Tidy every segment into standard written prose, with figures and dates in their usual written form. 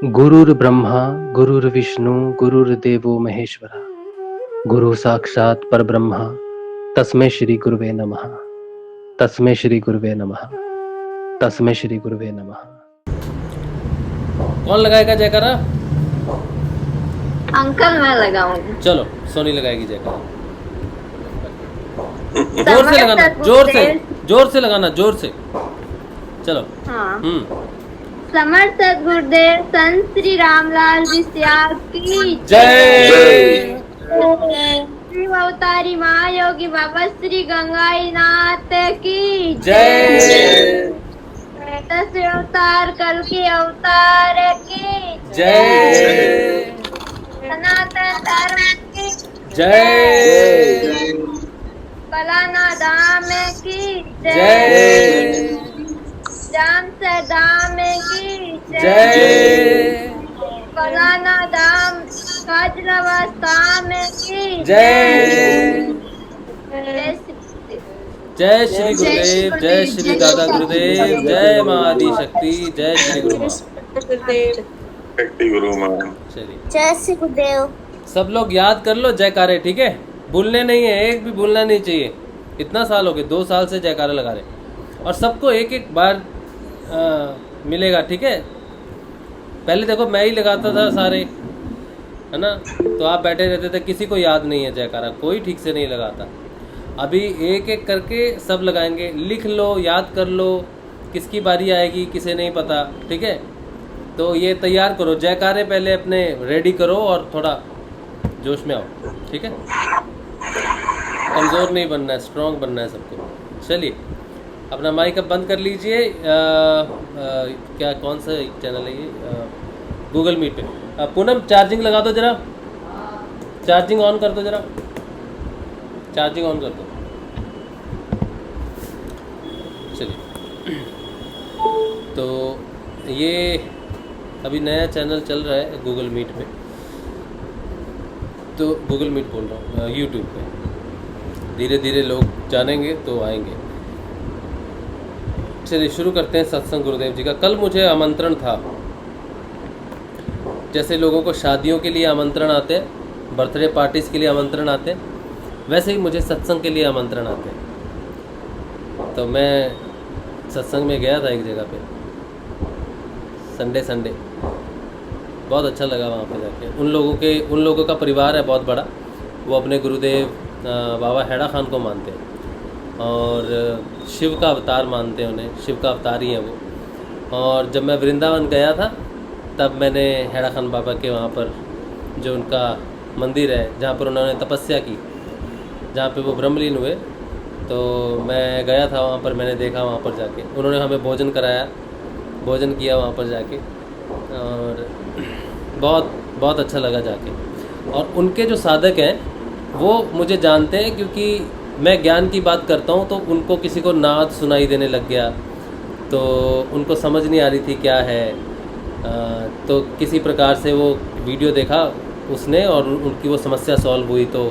गुरुर्ब्रह्मा गुरुर्विष्णु गुरुर्देवो महेश्वरा गुरु साक्षात परब्रह्मा तस्मै श्री गुरुवे नमः तस्मै श्री गुरुवे नमः तस्मै श्री गुरुवे नमः। कौन लगाएगा जयकारा? अंकल मैं लगाऊंगी। चलो सोनी लगाएगी जयकारा। जोर से लगाना, जोर से लगाना, जोर से। चलो। हाँ। समर्थ गुरुदेव संत श्री रामलाल विश्याल की जय। श्री अवतारी महायोगी बाबा श्री गंगाई नाथ की जय। दस अवतार कल के अवतार की जय। सनातन धर्म की जय। कलाना धाम की जय। जाम से धाम की जय। कलाना धाम काजलावस्था में की जय। जय श्री गुरुदेव, जय श्री दादा गुरुदेव, जय माँ आदि शक्ति, जय श्री गुरु माँ। शक्ति गुरु माँ। चलिए जय श्री गुरुदेव। सब लोग याद कर लो जयकारे, ठीक है? भूलने नहीं है, एक भी भूलना नहीं चाहिए। इतना साल हो गए, 2 साल से जयकारा लगा रहे, और सबको एक एक बार मिलेगा, ठीक है? पहले देखो मैं ही लगाता था सारे, है ना? तो आप बैठे रहते थे, किसी को याद नहीं है जयकारा, कोई ठीक से नहीं लगाता। अभी एक एक करके सब लगाएंगे। लिख लो, याद कर लो, किसकी बारी आएगी किसे नहीं पता, ठीक है? तो ये तैयार करो जयकारे, पहले अपने रेडी करो और थोड़ा जोश में आओ, ठीक है? कमज़ोर नहीं बनना है, स्ट्रॉन्ग बनना है सबको। चलिए अपना माइक अब बंद कर लीजिए। क्या कौन सा चैनल है ये? गूगल मीट पे। पूनम चार्जिंग लगा दो जरा, चार्जिंग ऑन कर दो जरा, चार्जिंग ऑन कर दो। चलिए तो ये अभी नया चैनल चल रहा है गूगल मीट पे, तो गूगल मीट बोल रहा हूँ, यूट्यूब पे। धीरे धीरे लोग जानेंगे तो आएंगे। चलिए शुरू करते हैं सत्संग गुरुदेव जी का। कल मुझे आमंत्रण था, जैसे लोगों को शादियों के लिए आमंत्रण आते हैं, बर्थडे पार्टीज़ के लिए आमंत्रण आते हैं, वैसे ही मुझे सत्संग के लिए आमंत्रण आते हैं। तो मैं सत्संग में गया था एक जगह पे, संडे बहुत अच्छा लगा वहाँ पे जाके। उन लोगों का परिवार है बहुत बड़ा, वो अपने गुरुदेव बाबा हैड़ा खान को मानते हैं और शिव का अवतार मानते हैं उन्हें, शिव का अवतार ही है वो। और जब मैं वृंदावन गया था तब मैंने हैड़ा खान बाबा के वहाँ पर जो उनका मंदिर है, जहाँ पर उन्होंने तपस्या की, जहाँ पे वो ब्रह्मलीन हुए, तो मैं गया था वहाँ पर। मैंने देखा वहाँ पर जाके, उन्होंने हमें भोजन कराया, भोजन किया वहाँ पर जाके, और बहुत अच्छा लगा जाके। और उनके जो साधक हैं वो मुझे जानते हैं, क्योंकि मैं ज्ञान की बात करता हूँ तो उनको किसी को नाद सुनाई देने लग गया, तो उनको समझ नहीं आ रही थी क्या है। तो किसी प्रकार से वो वीडियो देखा उसने और उनकी वो समस्या सॉल्व हुई, तो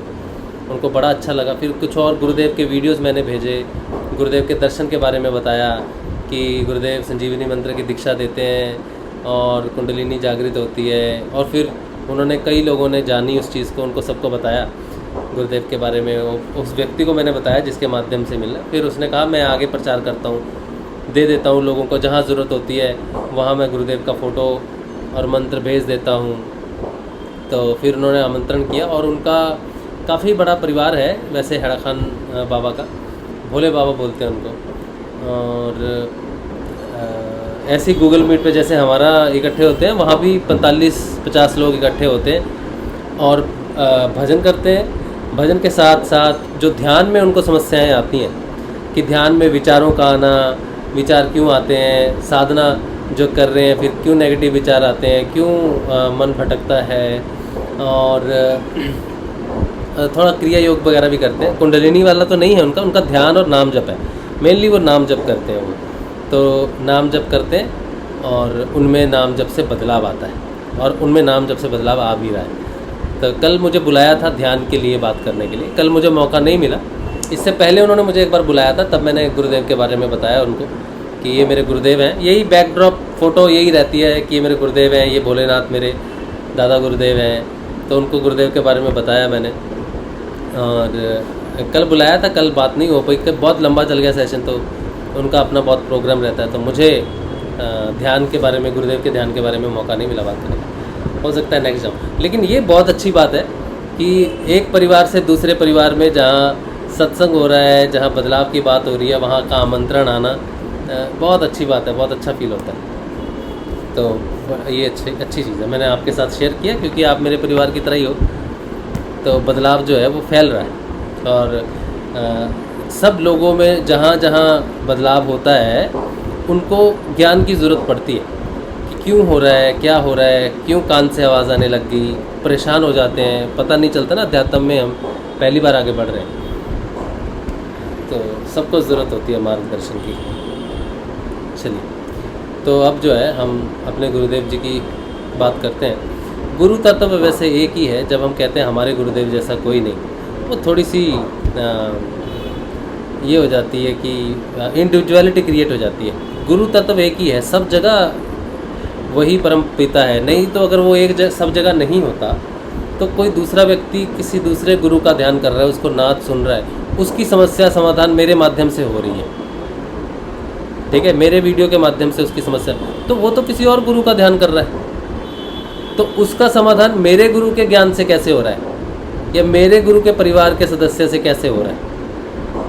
उनको बड़ा अच्छा लगा। फिर कुछ और गुरुदेव के वीडियोस मैंने भेजे, गुरुदेव के दर्शन के बारे में बताया कि गुरुदेव संजीवनी मंत्र की दीक्षा देते हैं और कुंडलिनी जागृत होती है। और फिर उन्होंने, कई लोगों ने जानी उस चीज़ को, उनको सबको बताया गुरुदेव के बारे में। उस व्यक्ति को मैंने बताया जिसके माध्यम से मिला। फिर उसने कहा मैं आगे प्रचार करता हूँ, दे देता हूँ लोगों को, जहाँ ज़रूरत होती है वहाँ मैं गुरुदेव का फ़ोटो और मंत्र भेज देता हूँ। तो फिर उन्होंने आमंत्रण किया, और उनका काफ़ी बड़ा परिवार है वैसे, हैड़ा खान बाबा का, भोले बाबा बोलते हैं उनको। और ऐसे गूगल मीट पे जैसे हमारा इकट्ठे होते हैं, वहाँ भी 45-50 लोग इकट्ठे होते हैं और भजन करते हैं। भजन के साथ साथ जो ध्यान में उनको समस्याएं आती हैं, कि ध्यान में विचारों का आना, विचार क्यों आते हैं, साधना जो कर रहे हैं फिर क्यों नेगेटिव विचार आते हैं, क्यों मन भटकता है, और थोड़ा क्रिया योग वगैरह भी करते हैं। कुंडलिनी वाला तो नहीं है उनका ध्यान और नाम जप है, मेनली वो नाम जप करते हैं वो। तो नाम जप करते हैं और उनमें नाम जप से बदलाव आता है, और उनमें नाम जप से बदलाव आ भी रहा है। तो कल मुझे बुलाया था ध्यान के लिए बात करने के लिए, कल मुझे मौका नहीं मिला। इससे पहले उन्होंने मुझे एक बार बुलाया था, तब मैंने गुरुदेव के बारे में बताया उनको कि ये मेरे गुरुदेव हैं। यही बैकड्रॉप फ़ोटो यही रहती है कि ये मेरे गुरुदेव हैं, ये भोलेनाथ मेरे दादा गुरुदेव हैं। तो उनको गुरुदेव के बारे में बताया मैंने, और कल बुलाया था, कल बात नहीं हो पाई, बहुत लंबा चल गया सेशन, तो उनका अपना बहुत प्रोग्राम रहता है, तो मुझे ध्यान के बारे में, गुरुदेव के ध्यान के बारे में मौका नहीं मिला बात करने का। हो सकता है नेक्स्ट जाऊँ। लेकिन ये बहुत अच्छी बात है कि एक परिवार से दूसरे परिवार में जहाँ सत्संग हो रहा है, जहाँ बदलाव की बात हो रही है, वहाँ का आमंत्रण आना बहुत अच्छी बात है, बहुत अच्छा फील होता है। तो ये अच्छी चीज़ है, मैंने आपके साथ शेयर किया क्योंकि आप मेरे परिवार की तरह ही हो। तो बदलाव जो है वो फैल रहा है, और सब लोगों में जहाँ जहाँ बदलाव होता है उनको ज्ञान की ज़रूरत पड़ती है कि क्यों हो रहा है, क्या हो रहा है, क्यों कान से आवाज़ आने लग गई, परेशान हो जाते हैं, पता नहीं चलता ना। अध्यात्म में हम पहली बार आगे बढ़ रहे हैं, तो सबको ज़रूरत होती है मार्गदर्शन की। चलिए, तो अब जो है हम अपने गुरुदेव जी की बात करते हैं। गुरु तत्व वैसे एक ही है। जब हम कहते हैं हमारे गुरुदेव जैसा कोई नहीं, वो थोड़ी सी ये हो जाती है कि इंडिविजुअलिटी क्रिएट हो जाती है। गुरु तत्व एक ही है, सब जगह वही परम पिता है। नहीं तो अगर वो सब जगह नहीं होता तो कोई दूसरा व्यक्ति किसी दूसरे गुरु का ध्यान कर रहा है, उसको नाद सुन रहा है, उसकी समस्या समाधान मेरे माध्यम से हो रही है, ठीक है, मेरे वीडियो के माध्यम से उसकी समस्या, तो वो तो किसी और गुरु का ध्यान कर रहा है, तो उसका समाधान मेरे गुरु के ज्ञान से कैसे हो रहा है, या मेरे गुरु के परिवार के सदस्य से कैसे हो रहा है?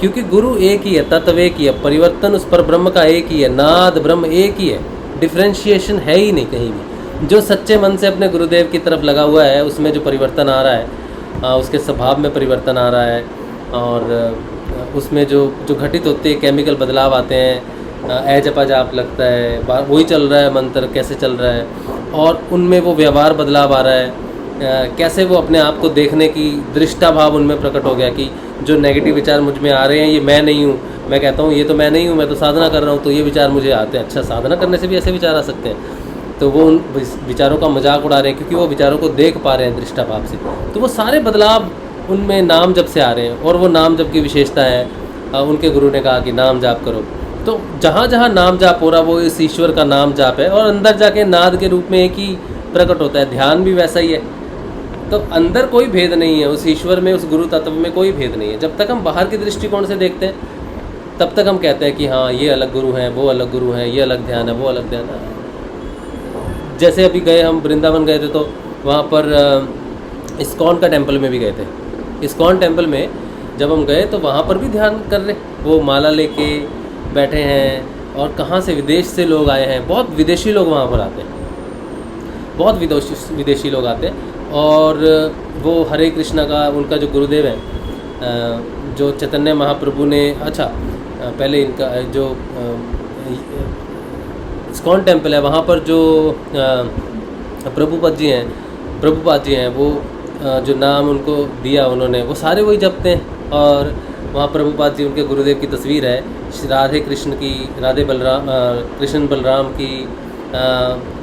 क्योंकि गुरु एक ही है, तत्व एक ही है, परिवर्तन उस पर ब्रह्म का एक ही है, नाद ब्रह्म एक ही है, डिफ्रेंशिएशन है ही नहीं कहीं भी। जो सच्चे मन से अपने गुरुदेव की तरफ लगा हुआ है, उसमें जो परिवर्तन आ रहा है, उसके स्वभाव में परिवर्तन आ रहा है, और उसमें जो घटित होते हैं केमिकल बदलाव आते हैं, जपा जाप लगता है, वही चल रहा है, मंत्र कैसे चल रहा है, और उनमें वो व्यवहार बदलाव आ रहा है, कैसे वो अपने आप को देखने की दृष्टा भाव उनमें प्रकट हो गया कि जो नेगेटिव विचार मुझ में आ रहे हैं ये मैं नहीं हूँ। मैं कहता हूँ ये तो मैं नहीं हूँ, मैं तो साधना कर रहा हूँ, तो ये विचार मुझे आते हैं। अच्छा, साधना करने से भी ऐसे विचार आ सकते हैं? तो वो उन विचारों का मजाक उड़ा रहे हैं क्योंकि वो विचारों को देख पा रहे हैं दृष्टा भाव से। तो वो सारे बदलाव उनमें नाम जप से आ रहे हैं, और वो नाम जप की विशेषता है। उनके गुरु ने कहा कि नाम जाप करो, तो जहाँ जहाँ नाम जाप हो रहा वो इस ईश्वर का नाम जाप है, और अंदर जाके नाद के रूप में एक ही प्रकट होता है। ध्यान भी वैसा ही है। तो अंदर कोई भेद नहीं है, उस ईश्वर में, उस गुरु तत्व में कोई भेद नहीं है। जब तक हम बाहर के दृष्टिकोण से देखते हैं तब तक हम कहते हैं कि हाँ ये अलग गुरु हैं, वो अलग गुरु हैं, ये अलग ध्यान है, वो अलग ध्यान है। जैसे अभी गए हम वृंदावन गए थे, तो वहाँ पर इस्कॉन का टेम्पल में भी गए थे। इस्कॉन टेम्पल में जब हम गए तो वहाँ पर भी ध्यान कर रहे, वो माला लेके बैठे हैं, और कहाँ से विदेश से लोग आए हैं, बहुत विदेशी लोग वहाँ पर आते हैं, बहुत विदेशी लोग आते हैं। और वो हरे कृष्णा का उनका जो गुरुदेव है, जो चैतन्य महाप्रभु ने, अच्छा पहले इनका जो इस्कॉन टेम्पल है वहाँ पर जो प्रभुपाद जी हैं, वो जो नाम उनको दिया उन्होंने, वो सारे वही जपते हैं। और वहाँ प्रभुपाद जी, उनके गुरुदेव की तस्वीर है, राधे कृष्ण की, कृष्ण बलराम की,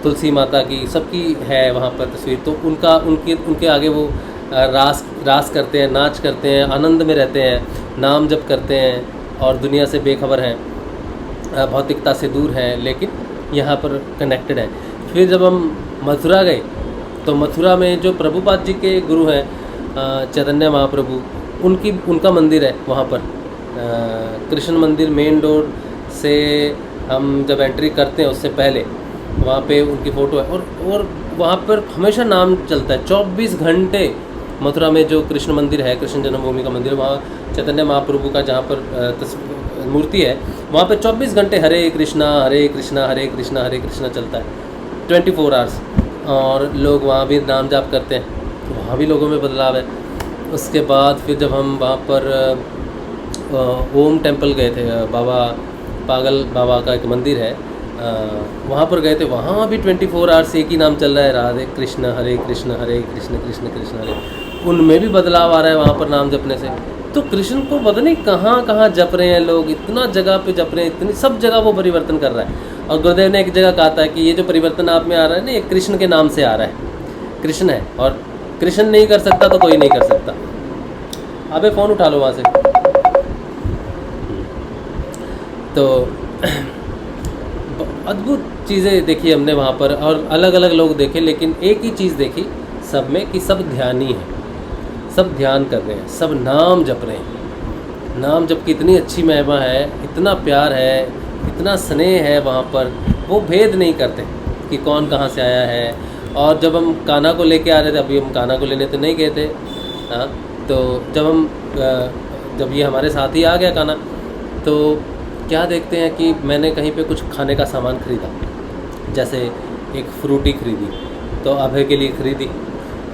तुलसी माता की, सबकी है वहाँ पर तस्वीर। तो उनके आगे वो रास करते हैं, नाच करते हैं, आनंद में रहते हैं, नाम जप करते हैं, और दुनिया से बेखबर हैं, भौतिकता से दूर हैं, लेकिन यहाँ पर कनेक्टेड हैं। फिर जब हम मथुरा गए तो मथुरा में जो प्रभुपाद जी के गुरु हैं, चैतन्य महाप्रभु, उनका मंदिर है वहाँ पर। कृष्ण मंदिर मेन डोर से हम जब एंट्री करते हैं उससे पहले वहाँ पे उनकी फ़ोटो है, और वहाँ पर हमेशा नाम चलता है 24 घंटे। मथुरा में जो कृष्ण मंदिर है, कृष्ण जन्मभूमि का मंदिर, वहाँ चैतन्य महाप्रभु का जहाँ पर मूर्ति है, वहाँ पे 24 घंटे हरे कृष्णा हरे कृष्णा हरे कृष्णा हरे कृष्णा चलता है, 24 आवर्स। और लोग वहाँ भी नाम जाप करते हैं, तो वहाँ भी लोगों में बदलाव है। उसके बाद फिर जब हम वहाँ पर ओम टेम्पल गए थे, बाबा पागल बाबा का एक मंदिर है, वहाँ पर गए थे, वहाँ भी 24 आवर्स एक ही नाम चल रहा है, राधे कृष्ण हरे कृष्ण कृष्ण कृष्ण हरे। उनमें भी बदलाव आ रहा है वहाँ पर नाम जपने से। तो कृष्ण को पता नहीं कहाँ कहाँ जप रहे हैं लोग, इतना जगह पे जप रहे हैं, इतनी सब जगह वो परिवर्तन कर रहा है। और गुरुदेव ने एक जगह कहा था कि ये जो परिवर्तन आप में आ रहा है ना, ये कृष्ण के नाम से आ रहा है, कृष्ण है, और कृष्ण नहीं कर सकता तो कोई नहीं कर सकता। अबे फ़ोन उठा लो वहाँ से। तो अद्भुत चीज़ें देखी हमने वहाँ पर, और अलग अलग लोग देखे, लेकिन एक ही चीज़ देखी सब में कि सब ध्यानी हैं, सब ध्यान कर रहे हैं, सब नाम जप रहे हैं। नाम जप की इतनी अच्छी महिमा है, इतना प्यार है, इतना स्नेह है वहाँ पर, वो भेद नहीं करते कि कौन कहाँ से आया है। और जब हम कान्हा को लेके आ रहे थे, अभी हम कान्हा को लेने तो नहीं गए थे, हाँ, तो जब ये हमारे साथ ही आ गया कान्हा, तो क्या देखते हैं कि मैंने कहीं पे कुछ खाने का सामान ख़रीदा, जैसे एक फ्रूटी ख़रीदी तो अभय के लिए ख़रीदी,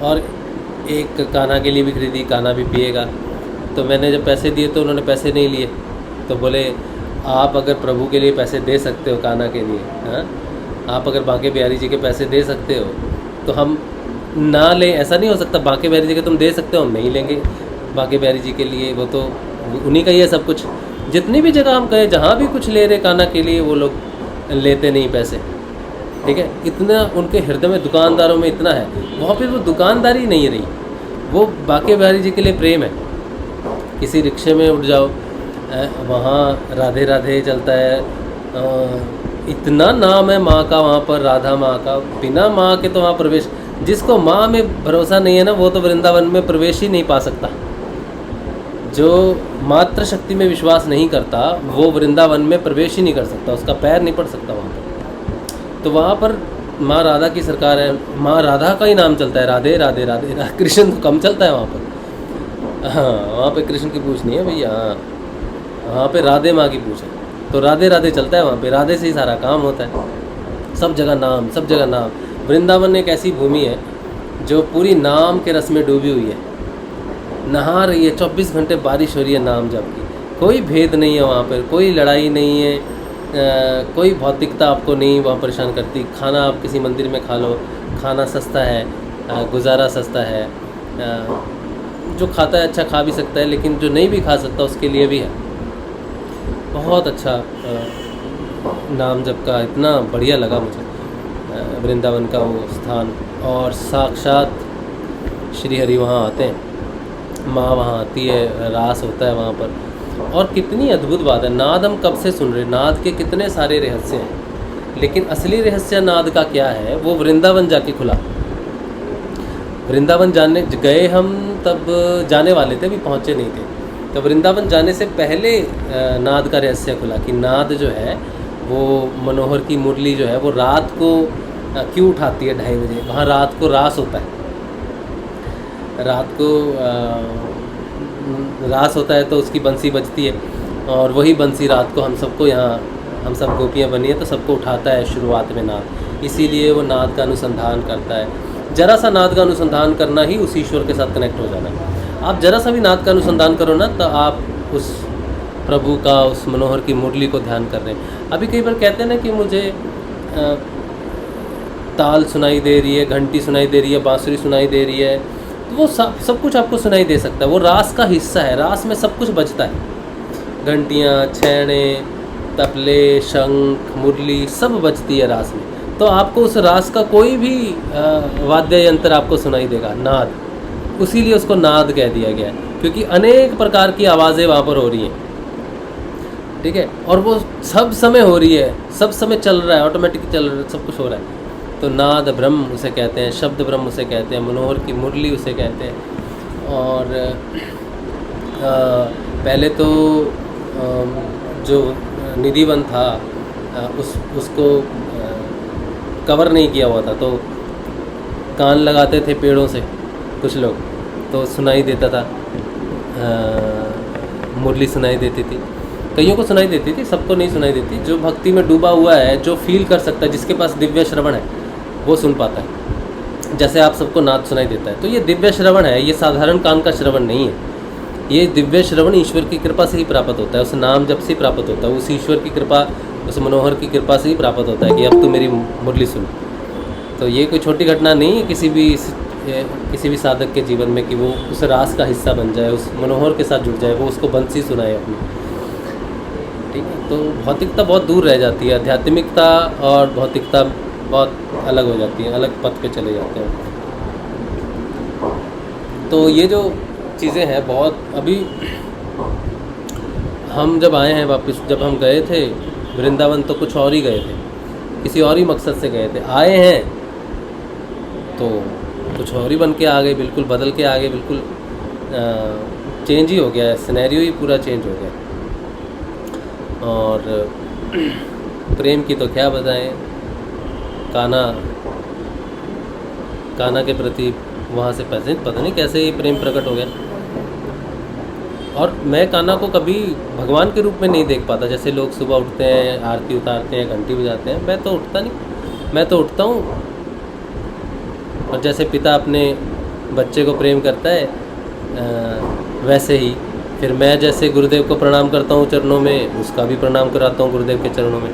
और एक कान्हा के लिए भी ख़रीदी, कान्हा भी पिएगा। तो मैंने जब पैसे दिए तो उन्होंने पैसे नहीं लिए, तो बोले आप अगर प्रभु के लिए पैसे दे सकते हो, कान्हा के लिए, हाँ, आप अगर बांके बिहारी जी के पैसे दे सकते हो तो हम ना लें, ऐसा नहीं हो सकता। बांके बिहारी जी के तुम दे सकते हो, हम नहीं लेंगे बांके बिहारी जी के लिए, वो तो उन्हीं का ही है सब कुछ। जितनी भी जगह हम कहें, जहाँ भी कुछ ले रहे कान्हा के लिए, वो लोग लेते नहीं पैसे, ठीक है। इतना उनके हृदय में, दुकानदारों में इतना है, वहाँ पे वो दुकानदारी नहीं रही, वो बांके बिहारी जी के लिए प्रेम है। किसी रिक्शे में उठ जाओ, वहाँ राधे राधे चलता है, इतना नाम है माँ का वहाँ पर, राधा माँ का। बिना माँ के तो वहाँ प्रवेश, जिसको माँ में भरोसा नहीं है ना, वो तो वृंदावन में प्रवेश ही नहीं पा सकता। जो मात्र शक्ति में विश्वास नहीं करता, वो वृंदावन में प्रवेश ही नहीं कर सकता, उसका पैर नहीं पड़ सकता वहाँ पर। तो वहाँ पर माँ राधा की सरकार है, माँ राधा का ही नाम चलता है, राधे राधे राधे राधे। कृष्ण तो कम चलता है वहाँ पर, हाँ, वहाँ पे कृष्ण की पूछ नहीं है भैया, हाँ, वहाँ पे राधे माँ की पूछ है। तो राधे राधे चलता है वहाँ पे, राधे से ही सारा काम होता है, सब जगह नाम, सब जगह नाम। वृंदावन एक ऐसी भूमि है जो पूरी नाम के रस में डूबी हुई है, नहा रही है, 24 घंटे बारिश हो रही है नाम जप की। कोई भेद नहीं है वहाँ पर, कोई लड़ाई नहीं है, कोई भौतिकता आपको नहीं वहाँ परेशान करती। खाना आप किसी मंदिर में खा लो, खाना सस्ता है, गुजारा सस्ता है, जो खाता है अच्छा खा भी सकता है, लेकिन जो नहीं भी खा सकता उसके लिए भी है। बहुत अच्छा नाम जप का, इतना बढ़िया लगा मुझे वृंदावन का वो स्थान। और साक्षात श्री हरि वहाँ आते हैं, माँ वहाँ आती है, रास होता है वहाँ पर। और कितनी अद्भुत बात है, नाद हम कब से सुन रहे, नाद के कितने सारे रहस्य हैं, लेकिन असली रहस्य नाद का क्या है, वो वृंदावन जाके खुला। वृंदावन जाने गए हम, तब जाने वाले थे, अभी पहुँचे नहीं थे। तो वृंदावन जाने से पहले नाद का रहस्य खुला कि नाद जो है वो मनोहर की मुरली जो है वो रात को क्यों उठाती है 2:30 बजे। वहाँ रात को रास होता है, रात को रास होता है तो उसकी बंसी बजती है, और वही बंसी रात को हम सबको, यहाँ हम सब गोपियाँ बनी है तो सबको उठाता है शुरुआत में नाद। इसीलिए वो नाद का अनुसंधान करता है। जरा सा नाद का अनुसंधान करना ही उस ईश्वर के साथ कनेक्ट हो जाना है। आप जरा सा भी नाद का अनुसंधान करो ना, तो आप उस प्रभु का, उस मनोहर की मुरली को ध्यान कर रहे हैं। अभी कई बार कहते हैं ना कि मुझे ताल सुनाई दे रही है, घंटी सुनाई दे रही है, बांसुरी सुनाई दे रही है, तो वो सब कुछ आपको सुनाई दे सकता है। वो रास का हिस्सा है, रास में सब कुछ बजता है, घंटियाँ, छैने, तबले, शंख, मुरली सब बजती है रास में। तो आपको उस रास का कोई भी वाद्य यंत्र आपको सुनाई देगा, नाद। उसीलिए उसको नाद कह दिया गया है, क्योंकि अनेक प्रकार की आवाज़ें वहाँ पर हो रही हैं, ठीक है, और वो सब समय हो रही है, सब समय चल रहा है, ऑटोमेटिक चल रहा है, सब कुछ हो रहा है। तो नाद ब्रह्म उसे कहते हैं, शब्द ब्रह्म उसे कहते हैं, मनोहर की मुरली उसे कहते हैं। और पहले तो जो निधिवन था उसको कवर नहीं किया हुआ था, तो कान लगाते थे पेड़ों से कुछ लोग, तो सुनाई देता था, मुरली सुनाई देती थी, कईयों को सुनाई देती थी, सबको नहीं सुनाई देती। जो भक्ति में डूबा हुआ है, जो फील कर सकता है, जिसके पास दिव्य श्रवण है, वो सुन पाता है। जैसे आप सबको नाद सुनाई देता है, तो ये दिव्य श्रवण है, ये साधारण कान का श्रवण नहीं है। ये दिव्य श्रवण ईश्वर की कृपा से ही प्राप्त होता है, उस नाम जब से प्राप्त होता है, उस ईश्वर की कृपा, उस मनोहर की कृपा से ही प्राप्त होता है कि अब तो मेरी मुरली सुन। तो ये कोई छोटी घटना नहीं है किसी भी साधक के जीवन में कि वो उस रास का हिस्सा बन जाए, उस मनोहर के साथ जुड़ जाए, वो उसको बंसी सुनाए अपनी, ठीक है। तो भौतिकता बहुत दूर रह जाती है, आध्यात्मिकता और भौतिकता बहुत अलग हो जाती है, अलग पथ पे चले जाते हैं। तो ये जो चीज़ें हैं बहुत, अभी हम जब आए हैं वापस, जब हम गए थे वृंदावन तो कुछ और ही गए थे, किसी और ही मकसद से गए थे, आए हैं तो कुछ और ही बन के आ गए, बिल्कुल बदल के आ गए, बिल्कुल चेंज ही हो गया है, सिनेरियो ही पूरा चेंज हो गया। और प्रेम की तो क्या बताएं, कान्हा के प्रति वहाँ से पता नहीं कैसे ये प्रेम प्रकट हो गया। और मैं कान्हा को कभी भगवान के रूप में नहीं देख पाता। जैसे लोग सुबह उठते हैं, आरती उतारते हैं, घंटी बजाते हैं, मैं तो उठता नहीं। मैं तो उठता हूँ और जैसे पिता अपने बच्चे को प्रेम करता है वैसे ही फिर मैं जैसे गुरुदेव को प्रणाम करता हूँ चरणों में, उसका भी प्रणाम कराता हूँ गुरुदेव के चरणों में।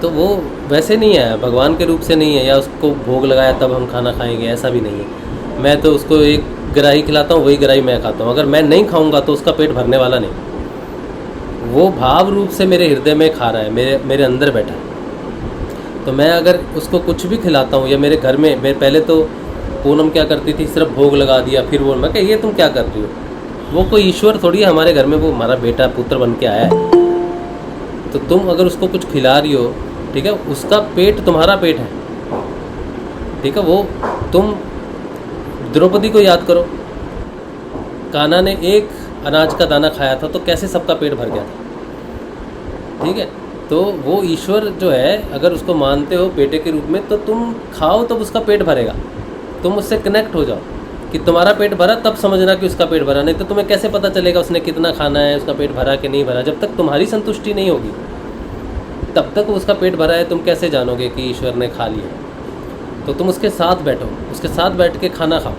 तो वो वैसे नहीं है, भगवान के रूप से नहीं है, या उसको भोग लगाया तब हम खाना खाएंगे, ऐसा भी नहीं है। मैं तो उसको एक ग्राही खिलाता हूँ, वही ग्राही मैं खाता हूँ। अगर मैं नहीं खाऊंगा तो उसका पेट भरने वाला नहीं। वो भाव रूप से मेरे हृदय में खा रहा है, मेरे अंदर बैठा है। तो मैं अगर उसको कुछ भी खिलाता हूँ, या मेरे घर में मैं पहले तो पूनम क्या करती थी, सिर्फ भोग लगा दिया, फिर वो मैं कहा ये तुम क्या कर रही हो, वो कोई ईश्वर थोड़ी है हमारे घर में, वो हमारा बेटा पुत्र बन के आया है। तो तुम अगर उसको कुछ खिला रही हो, ठीक है, उसका पेट तुम्हारा पेट है, ठीक है। वो तुम द्रौपदी को याद करो, कान्हा ने एक अनाज का दाना खाया था तो कैसे सबका पेट भर गया था, ठीक है। तो वो ईश्वर जो है, अगर उसको मानते हो बेटे के रूप में, तो तुम खाओ तब उसका पेट भरेगा। तुम उससे कनेक्ट हो जाओ कि तुम्हारा पेट भरा, तब समझना कि उसका पेट भरा। नहीं तो तुम्हें कैसे पता चलेगा उसने कितना खाना है, उसका पेट भरा कि नहीं भरा। जब तक तुम्हारी संतुष्टि नहीं होगी तब तक उसका पेट भरा है, तुम कैसे जानोगे कि ईश्वर ने खा लिया। तो तुम उसके साथ बैठो, उसके साथ बैठ के खाना खाओ।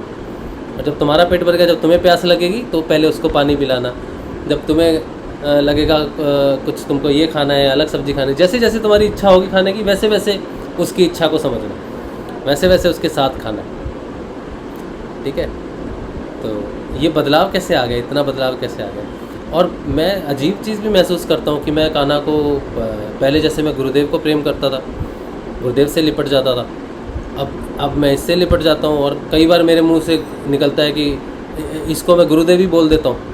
और जब तुम्हारा पेट भर गया, जब तुम्हें प्यास लगेगी तो पहले उसको पानी पिलाना। जब तुम्हें लगेगा कुछ तुमको ये खाना है, अलग सब्जी खानी, जैसे जैसे तुम्हारी इच्छा होगी खाने की, वैसे वैसे उसकी इच्छा को समझना, वैसे वैसे उसके साथ खाना, ठीक है। तो ये बदलाव कैसे आ गया, इतना बदलाव कैसे आ गया। और मैं अजीब चीज़ भी महसूस करता हूँ कि मैं कान्हा को पहले जैसे मैं गुरुदेव को प्रेम करता था, गुरुदेव से लिपट जाता था, अब मैं इससे लिपट जाता हूँ। और कई बार मेरे मुंह से निकलता है कि इसको मैं गुरुदेव ही बोल देता हूँ,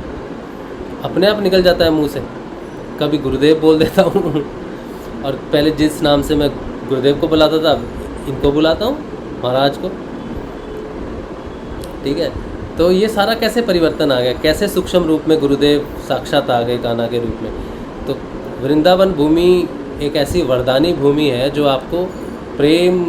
अपने आप निकल जाता है मुंह से, कभी गुरुदेव बोल देता हूँ। और पहले जिस नाम से मैं गुरुदेव को बुलाता था, इनको बुलाता हूँ, महाराज को, ठीक है। तो ये सारा कैसे परिवर्तन आ गया, कैसे सूक्ष्म रूप में गुरुदेव साक्षात आ गए कान्हा के रूप में। तो वृंदावन भूमि एक ऐसी वरदानी भूमि है जो आपको प्रेम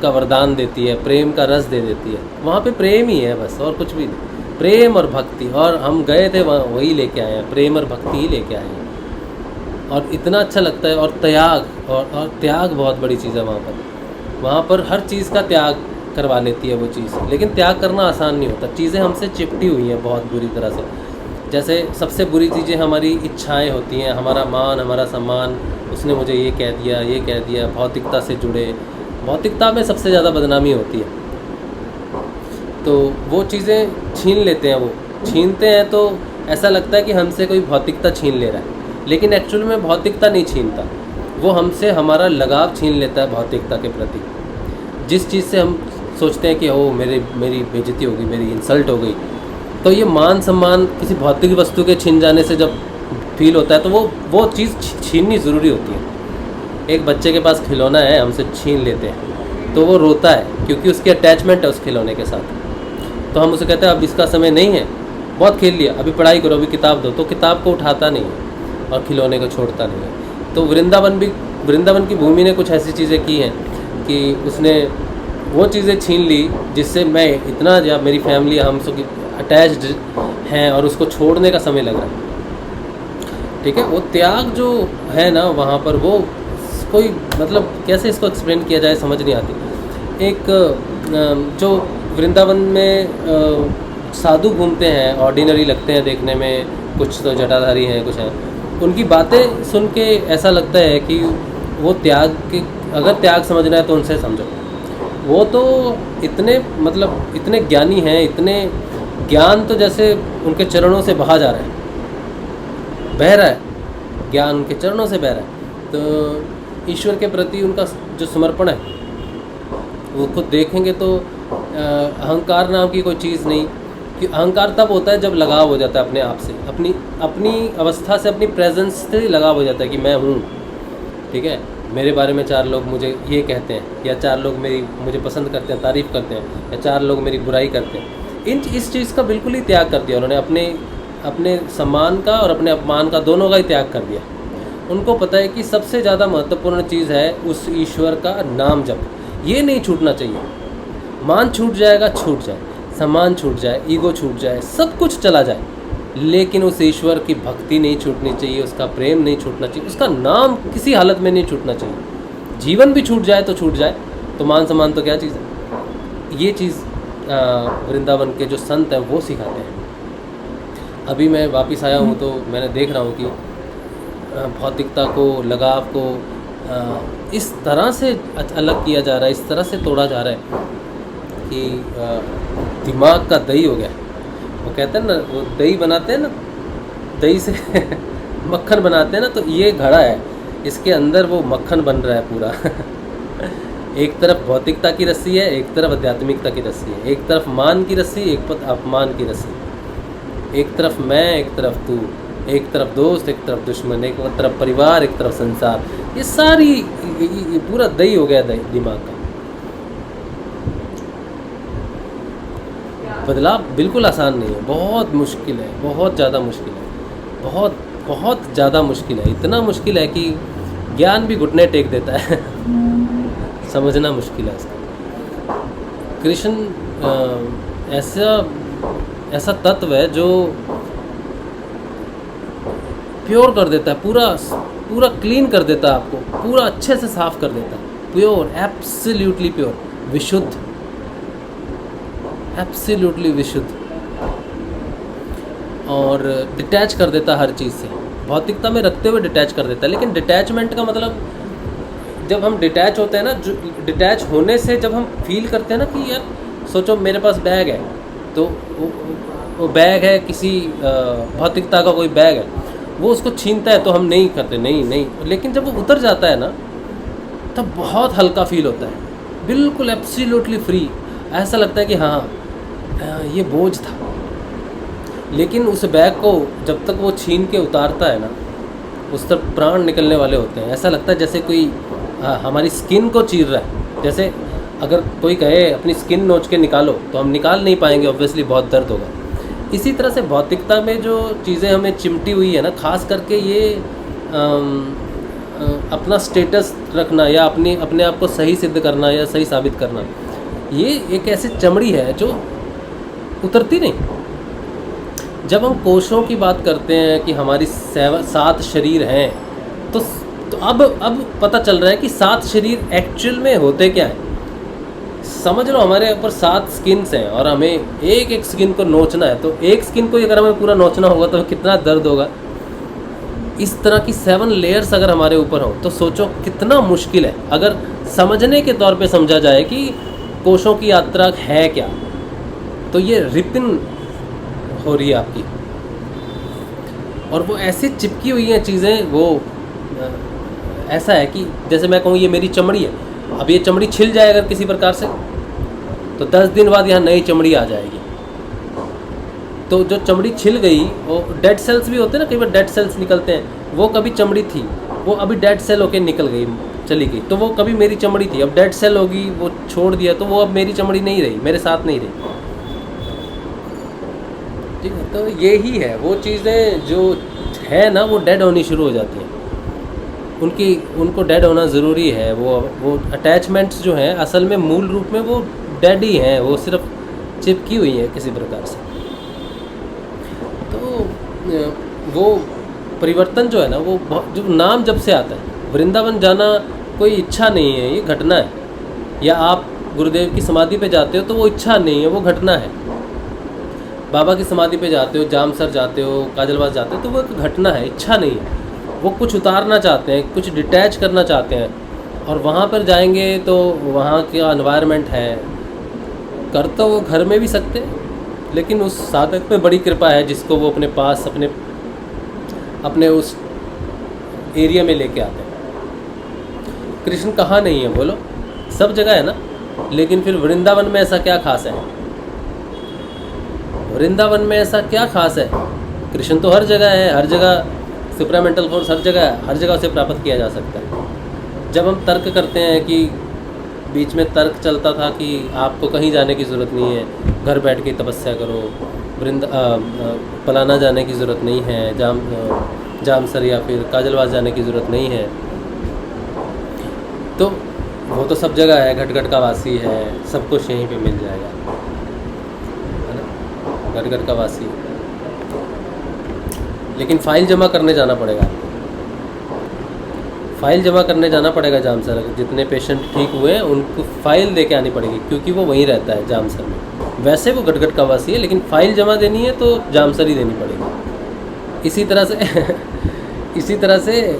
का वरदान देती है, प्रेम का रस दे देती है। वहाँ पे प्रेम ही है बस, और कुछ भी नहीं, प्रेम और भक्ति। और हम गए थे वहाँ, वही लेके आए हैं, प्रेम और भक्ति ही लेके आए हैं। और इतना अच्छा लगता है। और त्याग, और त्याग बहुत बड़ी चीज़ है वहाँ पर हर चीज़ का त्याग करवा लेती है वो चीज़। लेकिन त्याग करना आसान नहीं होता, चीज़ें हमसे चिपटी हुई हैं बहुत बुरी तरह से। जैसे सबसे बुरी चीज़ें हमारी इच्छाएं होती हैं, हमारा मान, हमारा सम्मान, उसने मुझे ये कह दिया, ये कह दिया, भौतिकता से जुड़े, भौतिकता में सबसे ज़्यादा बदनामी होती है। तो वो चीज़ें छीन लेते हैं, वो छीनते हैं तो ऐसा लगता है कि हमसे कोई भौतिकता छीन ले रहा है, लेकिन एक्चुअल में भौतिकता नहीं छीनता, वो हमसे हमारा लगाव छीन लेता है भौतिकता के प्रति। जिस चीज़ से हम सोचते हैं कि ओ मेरी बेइज्जती होगी, मेरी इंसल्ट हो गई, तो ये मान सम्मान किसी भौतिक वस्तु के छीन जाने से जब फील होता है, तो वो चीज़ छीननी ज़रूरी होती है। एक बच्चे के पास खिलौना है, हमसे छीन लेते हैं तो वो रोता है क्योंकि उसकी अटैचमेंट है उस खिलौने के साथ। तो हम उसे कहते हैं अब इसका समय नहीं है, बहुत खेल लिया, अभी पढ़ाई करो, अभी किताब दो, तो किताब को उठाता नहीं है और खिलौने को छोड़ता नहीं है। तो वृंदावन की भूमि ने कुछ ऐसी चीज़ें की हैं कि उसने वो चीज़ें छीन ली जिससे मैं इतना, या मेरी फैमिली हम सब अटैच्ड हैं और उसको छोड़ने का समय लग रहा है, ठीक है। वो त्याग जो है ना वहाँ पर, वो कोई मतलब कैसे इसको एक्सप्लेन किया जाए समझ नहीं आती। एक जो वृंदावन में साधु घूमते हैं, ऑर्डिनरी लगते हैं देखने में, कुछ तो जटाधारी हैं, कुछ हैं, उनकी बातें सुन के ऐसा लगता है कि वो त्याग के, अगर त्याग समझना है तो उनसे समझो। वो तो इतने मतलब इतने ज्ञानी हैं, इतने ज्ञान तो जैसे उनके चरणों से बहा जा रहा है, बह रहा है ज्ञान, उनके चरणों से बह रहा है। तो ईश्वर के प्रति उनका जो समर्पण है, वो खुद देखेंगे तो अहंकार नाम की कोई चीज़ नहीं। कि अहंकार तब होता है जब लगाव हो जाता है अपने आप से, अपनी अवस्था से, अपनी प्रेजेंस से लगाव हो जाता है कि मैं हूँ, ठीक है। मेरे बारे में 4 लोग मुझे ये कहते हैं, या 4 लोग मुझे पसंद करते हैं, तारीफ़ करते हैं, या 4 लोग मेरी बुराई करते हैं। इस चीज़ का बिल्कुल ही त्याग कर दिया उन्होंने, अपने सम्मान का और अपने अपमान का दोनों का ही त्याग कर दिया। उनको पता है कि सबसे ज़्यादा महत्वपूर्ण चीज़ है उस ईश्वर का नाम जप। ये नहीं छूटना चाहिए। मान छूट जाएगा, छूट जाए, सम्मान छूट जाए, ईगो छूट जाए, सब कुछ चला जाए, लेकिन उस ईश्वर की भक्ति नहीं छूटनी चाहिए, उसका प्रेम नहीं छूटना चाहिए, उसका नाम किसी हालत में नहीं छूटना चाहिए। जीवन भी छूट जाए तो छूट जाए, तो मान सम्मान तो क्या चीज़ है। ये चीज़ वृंदावन के जो संत हैं वो सिखाते हैं। अभी मैं वापस आया हूँ तो मैंने देख रहा हूँ कि भौतिकता को, लगाव को इस तरह से अलग किया जा रहा है, इस तरह से तोड़ा जा रहा है कि दिमाग का दही हो गया। वो कहते हैं ना, वो दही बनाते हैं ना, दही से मक्खन बनाते हैं ना, तो ये घड़ा है, इसके अंदर वो मक्खन बन रहा है पूरा। एक तरफ भौतिकता की रस्सी है, एक तरफ आध्यात्मिकता की रस्सी है, एक तरफ मान की रस्सी, एक तरफ अपमान की रस्सी, एक तरफ मैं, एक तरफ तू, एक तरफ दोस्त, एक तरफ दुश्मन, एक तरफ परिवार, एक तरफ संसार। ये सारी ये पूरा दही हो गया दिमाग का। बदलाव बिल्कुल आसान नहीं है, बहुत मुश्किल है, बहुत ज़्यादा मुश्किल है, बहुत बहुत ज़्यादा मुश्किल है। इतना मुश्किल है कि ज्ञान भी घुटने टेक देता है। समझना मुश्किल है इसका। कृष्ण ऐसा तत्व है जो प्योर कर देता है, पूरा क्लीन कर देता है, आपको पूरा अच्छे से साफ कर देता है। प्योर, एब्सोल्युटली प्योर, विशुद्ध, एब्सोल्युटली विशुद्ध, और डिटैच कर देता है हर चीज़ से, भौतिकता में रखते हुए डिटैच कर देता है। लेकिन डिटैचमेंट का मतलब, जब हम डिटैच होते हैं ना, डिटैच होने से जब हम फील करते हैं ना कि यार सोचो मेरे पास बैग है, तो वो बैग है, किसी भौतिकता का कोई बैग है, वो उसको छीनता है तो हम नहीं करते, नहीं। लेकिन जब वो उतर जाता है ना, तब बहुत हल्का फील होता है, बिल्कुल एब्सोल्युटली फ्री। ऐसा लगता है कि हाँ ये बोझ था। लेकिन उस बैग को जब तक वो छीन के उतारता है ना, उस तरफ प्राण निकलने वाले होते हैं। ऐसा लगता है जैसे कोई हमारी स्किन को चीर रहा है। जैसे अगर कोई कहे अपनी स्किन नोच के निकालो, तो हम निकाल नहीं पाएंगे, ऑब्वियसली बहुत दर्द होगा। इसी तरह से भौतिकता में जो चीज़ें हमें चिमटी हुई है ना, खास करके ये अपना स्टेटस रखना या अपने आप को सही सिद्ध करना या सही साबित करना, ये एक ऐसी चमड़ी है जो उतरती नहीं। जब हम कोशों की बात करते हैं कि हमारी 7 शरीर हैं, तो अब पता चल रहा है कि 7 शरीर एक्चुअल में होते क्या हैं। समझ लो हमारे ऊपर 7 स्किन्स हैं और हमें एक स्किन को नोचना है, तो एक स्किन को अगर हमें पूरा नोचना होगा तो कितना दर्द होगा। इस तरह की 7 लेयर्स अगर हमारे ऊपर हो तो सोचो कितना मुश्किल है। अगर समझने के तौर पे समझा जाए कि कोशों की यात्रा है क्या, तो ये रिपिन हो रही है आपकी, और वो ऐसे चिपकी हुई हैं चीज़ें। वो ऐसा है कि जैसे मैं कहूँ ये मेरी चमड़ी है, अब ये चमड़ी छिल जाए अगर किसी प्रकार से, तो 10 दिन बाद यहाँ नई चमड़ी आ जाएगी। तो जो चमड़ी छिल गई, वो डेड सेल्स भी होते हैं ना, कई बार डेड सेल्स निकलते हैं, वो कभी चमड़ी थी, वो अभी डेड सेल होके निकल गई, चली गई, तो वो कभी मेरी चमड़ी थी, अब डेड सेल होगी, वो छोड़ दिया, तो वो अब मेरी चमड़ी नहीं रही, मेरे साथ नहीं रही। ठीक है, तो यही है वो चीज़ें जो है ना, वो डेड होनी शुरू हो जाती हैं। उनको डेड होना ज़रूरी है। वो अटैचमेंट्स जो हैं असल में मूल रूप में वो डेड ही हैं, वो सिर्फ चिपकी हुई हैं किसी प्रकार से। तो वो परिवर्तन जो है ना, वो जो नाम जब से आता है, वृंदावन जाना कोई इच्छा नहीं है, ये घटना है। या आप गुरुदेव की समाधि पे जाते हो तो वो इच्छा नहीं है, वो घटना है। बाबा की समाधि पे जाते हो, जामसर जाते हो, काजलवास जाते हो, तो वो एक घटना है, इच्छा नहीं है। वो कुछ उतारना चाहते हैं, कुछ डिटैच करना चाहते हैं, और वहाँ पर जाएंगे तो वहाँ का एनवायरनमेंट है, कर तो वो घर में भी सकते हैं, लेकिन उस साधक में बड़ी कृपा है जिसको वो अपने पास अपने उस एरिया में लेके आते हैं। कृष्ण कहाँ नहीं है बोलो, सब जगह है ना, लेकिन फिर वृंदावन में ऐसा क्या खास है? वृंदावन में ऐसा क्या खास है? कृष्ण तो हर जगह है, हर जगह सुप्रामेंटल फोर्स हर जगह है, हर जगह उसे प्राप्त किया जा सकता है। जब हम तर्क करते हैं कि बीच में तर्क चलता था कि आपको कहीं जाने की ज़रूरत नहीं है, घर बैठ के तपस्या करो, पलाना जाने की ज़रूरत नहीं है, जामसर या फिर काजलवास जाने की ज़रूरत नहीं है, तो वो तो सब जगह है, घटघट का वासी है, सब कुछ यहीं पे मिल जाएगा, है ना, घटघट का वासी। लेकिन फ़ाइल जमा करने जाना पड़ेगा, फ़ाइल जमा करने जाना पड़ेगा जामसर। जितने पेशेंट ठीक हुए हैं उनको फ़ाइल दे के आनी पड़ेगी, क्योंकि वो वहीं रहता है जामसर में। वैसे वो घटघट का वासी है, लेकिन फ़ाइल जमा देनी है तो जामसर ही देनी पड़ेगी। इसी तरह से इसी तरह से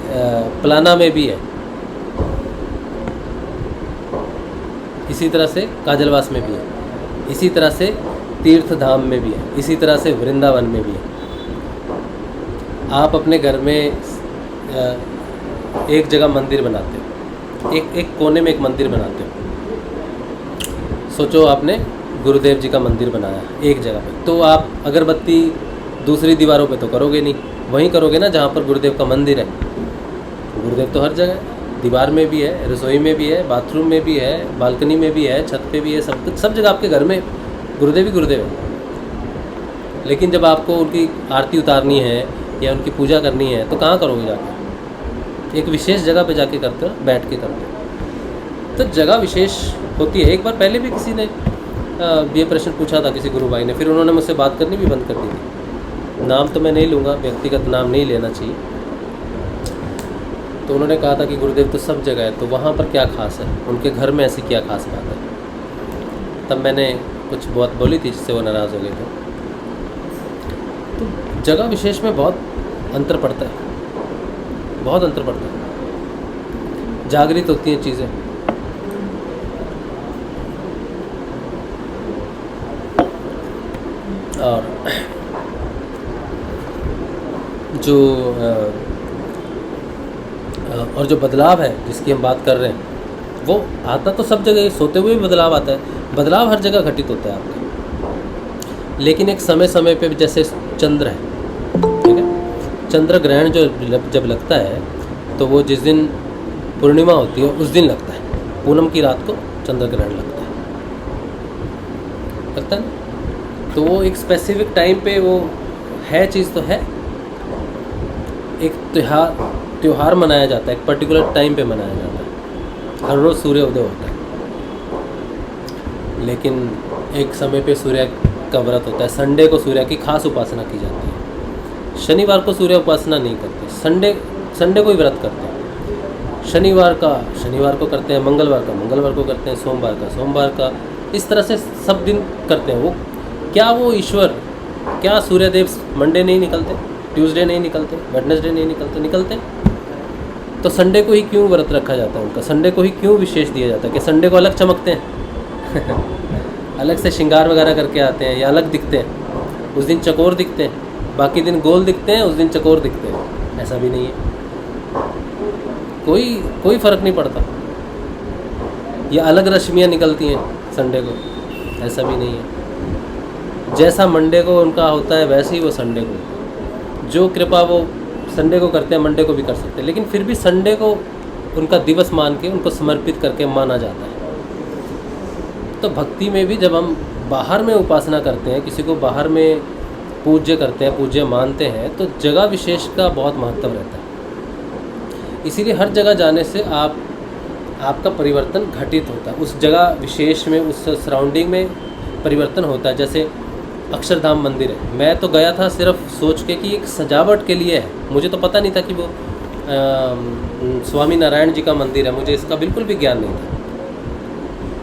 पलाना में भी है, इसी तरह से काजलवास में भी है, इसी तरह से तीर्थ धाम में भी है, इसी तरह से वृंदावन में भी है। आप अपने घर में एक जगह मंदिर बनाते हो, एक कोने में एक मंदिर बनाते हो। सोचो आपने गुरुदेव जी का मंदिर बनाया एक जगह पे, तो आप अगरबत्ती दूसरी दीवारों पे तो करोगे नहीं, वहीं करोगे ना जहाँ पर गुरुदेव का मंदिर है। गुरुदेव तो हर जगह है, दीवार में भी है, रसोई में भी है, बाथरूम में भी है, बालकनी में भी है, छत पे भी है, सब जगह आपके घर में गुरुदेव ही गुरुदेव है। लेकिन जब आपको उनकी आरती उतारनी है या उनकी पूजा करनी है तो कहाँ करोगे जाकर? एक विशेष जगह पे जाके करते हो, बैठ के करते हो, तो जगह विशेष होती है। एक बार पहले भी किसी ने ये प्रश्न पूछा था किसी गुरु भाई ने, फिर उन्होंने मुझसे बात करनी भी बंद कर दी थी। नाम तो मैं नहीं लूँगा, व्यक्तिगत नाम नहीं लेना चाहिए। तो उन्होंने कहा था कि गुरुदेव तो सब जगह है, तो वहाँ पर क्या खास है, उनके घर में ऐसी क्या खास बात है। तब मैंने कुछ बात बोली थी जिससे वो नाराज़ हो गए थे। तो जगह विशेष में बहुत अंतर पड़ता है, बहुत अंतर पड़ता है। जागृत होती हैं चीज़ें। और जो बदलाव है जिसकी हम बात कर रहे हैं, वो आता तो सब जगह, सोते हुए भी बदलाव आता है। बदलाव हर जगह घटित होता है आपका, लेकिन एक समय समय पे जैसे चंद्र है, ठीक है, चंद्र ग्रहण जो जब लगता है तो वो जिस दिन पूर्णिमा होती है उस दिन लगता है। पूनम की रात को चंद्र ग्रहण लगता है ना। तो वो एक स्पेसिफिक टाइम पे वो है, चीज़ तो है। एक त्योहार मनाया जाता है, एक पर्टिकुलर टाइम पे मनाया जाता है, हर रोज़ सूर्योदय होता है। लेकिन एक समय पे सूर्य का व्रत होता है, संडे को सूर्य की खास उपासना की जाती है। शनिवार को सूर्य उपासना नहीं करते, संडे को ही व्रत करते हैं। शनिवार को करते हैं, मंगलवार को करते हैं, सोमवार का, इस तरह से सब दिन करते हैं। वो ईश्वर, क्या सूर्यदेव मंडे नहीं निकलते, ट्यूसडे नहीं निकलते, वेडनेसडे नहीं निकलते? तो संडे को ही क्यों व्रत रखा जाता है उनका? संडे को ही क्यों विशेष दिया जाता है कि संडे को अलग चमकते हैं अलग से श्रृंगार वगैरह करके आते हैं या अलग दिखते हैं? उस दिन चकोर दिखते हैं, बाकी दिन गोल दिखते हैं, उस दिन चकोर दिखते हैं। ऐसा भी नहीं है, कोई फ़र्क नहीं पड़ता। या अलग रश्मियाँ निकलती हैं संडे को, ऐसा भी नहीं है। जैसा मंडे को उनका होता है वैसे ही वो संडे को, जो कृपा वो संडे को करते हैं मंडे को भी कर सकते हैं। लेकिन फिर भी संडे को उनका दिवस मान के उनको समर्पित करके माना जाता है। तो भक्ति में भी जब हम बाहर में उपासना करते हैं, किसी को बाहर में पूज्य करते हैं, पूज्य मानते हैं, तो जगह विशेष का बहुत महत्व रहता है। इसीलिए हर जगह जाने से आपका परिवर्तन घटित होता है, उस जगह विशेष में, उस सराउंडिंग में परिवर्तन होता है। जैसे अक्षरधाम मंदिर है, मैं तो गया था सिर्फ सोच के कि एक सजावट के लिए है, मुझे तो पता नहीं था कि वो स्वामी नारायण जी का मंदिर है, मुझे इसका बिल्कुल भी ज्ञान नहीं था।